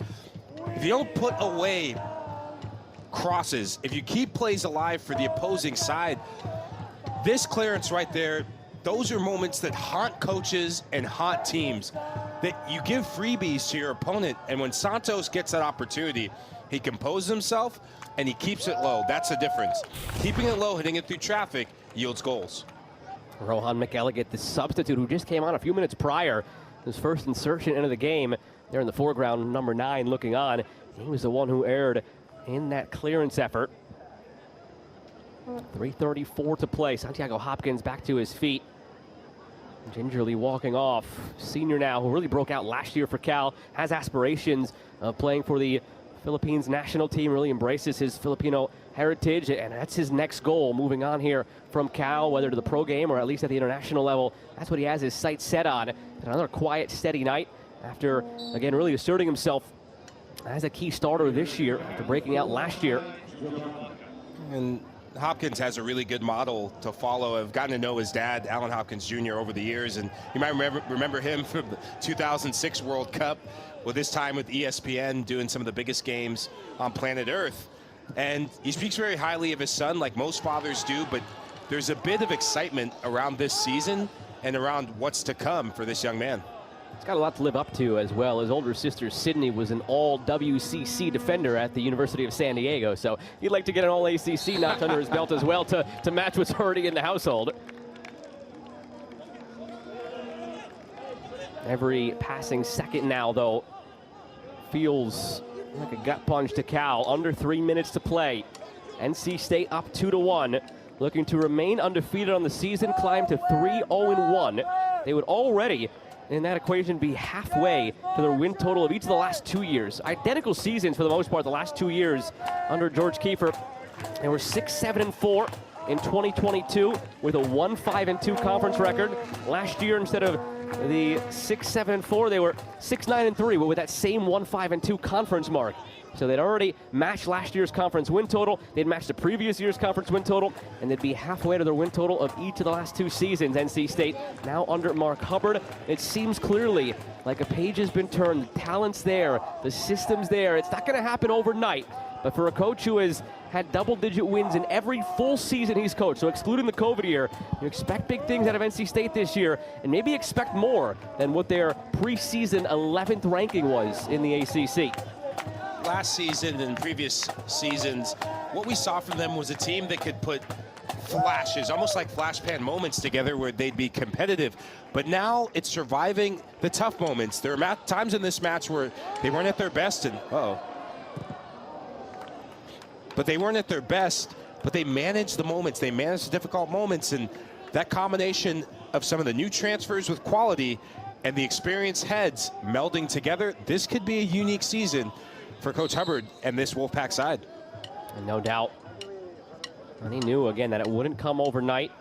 if you don't put away crosses, if you keep plays alive for the opposing side, this clearance right there, those are moments that haunt coaches and haunt teams, that you give freebies to your opponent, and when Santos gets that opportunity, he composes himself and he keeps it low. That's the difference. Keeping it low, hitting it through traffic, yields goals. Rohan McElligott, the substitute who just came on a few minutes prior, his first insertion into the game. There in the foreground, number 9 looking on. He was the one who erred in that clearance effort. 3:34 to play. Santiago Hopkins back to his feet. Gingerly walking off. Senior now, who really broke out last year for Cal, has aspirations of playing for the Philippines national team, really embraces his Filipino heritage, and that's his next goal, moving on here from Cal, whether to the pro game or at least at the international level. That's what he has his sights set on. And another quiet, steady night after, again, really asserting himself as a key starter this year after breaking out last year. And Hopkins has a really good model to follow. I've gotten to know his dad, Alan Hopkins Jr., over the years, and you might remember him from the 2006 World Cup, with his time with ESPN doing some of the biggest games on planet Earth. And he speaks very highly of his son, like most fathers do, but there's a bit of excitement around this season and around what's to come for this young man. He's got a lot to live up to as well. His older sister, Sydney, was an all-WCC defender at the University of San Diego, so he'd like to get an all-ACC notch under his belt as well to match what's already in the household. Every passing second now, though, feels like a gut punch to Cal. Under 3 minutes to play. NC State up 2-1. Looking to remain undefeated on the season, climb to 3-0-1. They would already, in that equation, be halfway to their win total of each of the last 2 years. Identical seasons for the most part the last 2 years under George Kiefer. They were 6-7-4 in 2022 with a 1-5-2 conference record. Last year, instead of the 6-7-4, they were 6-9-3, but with that same 1-5-2 conference mark. So they'd already matched last year's conference win total. They'd matched the previous year's conference win total, and they'd be halfway to their win total of each of the last 2 seasons. NC State now under Mark Hubbard. It seems clearly like a page has been turned. The talent's there, the system's there. It's not going to happen overnight, but for a coach who has had double-digit wins in every full season he's coached, so excluding the COVID year, you expect big things out of NC State this year, and maybe expect more than what their preseason 11th ranking was in the ACC. Last season and previous seasons, what we saw from them was a team that could put flashes, almost like flashpan moments together where they'd be competitive. But now it's surviving the tough moments. There are times in this match where they weren't at their best, and but they weren't at their best, but they managed the moments. They managed the difficult moments, and that combination of some of the new transfers with quality and the experienced heads melding together, this could be a unique season for Coach Hubbard and this Wolfpack side. And no doubt, and he knew, again, that it wouldn't come overnight.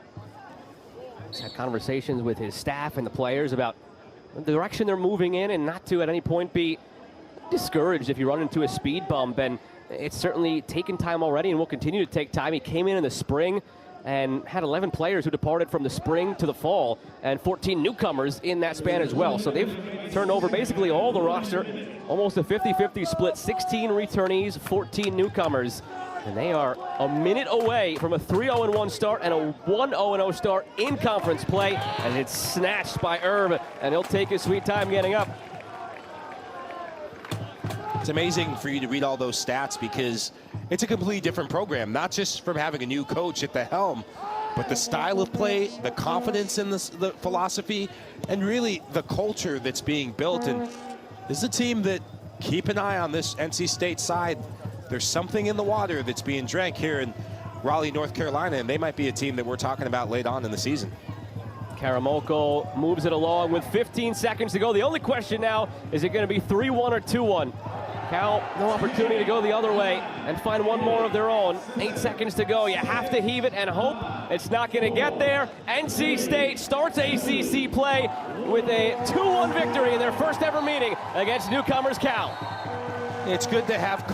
He's had conversations with his staff and the players about the direction they're moving in, and not to at any point be discouraged if you run into a speed bump. And it's certainly taken time already and will continue to take time. He came in the spring and had 11 players who departed from the spring to the fall, and 14 newcomers in that span as well. So they've turned over basically all the roster, almost a 50-50 split, 16 returnees, 14 newcomers. And they are a minute away from a 3-0-1 start and a 1-0-0 start in conference play, and it's snatched by Herb, and he'll take his sweet time getting up. It's amazing for you to read all those stats because it's a completely different program, not just from having a new coach at the helm, but the style of play, the confidence in the philosophy, and really the culture that's being built. And this is a team that, keep an eye on this NC State side. There's something in the water that's being drank here in Raleigh, North Carolina, and they might be a team that we're talking about late on in the season. Karamoko moves it along with 15 seconds to go. The only question now, is it going to be 3-1 or 2-1? Cal, no opportunity to go the other way and find one more of their own. 8 seconds to go. You have to heave it and hope it's not going to get there. NC State starts ACC play with a 2-1 victory in their first ever meeting against newcomers Cal. It's good to have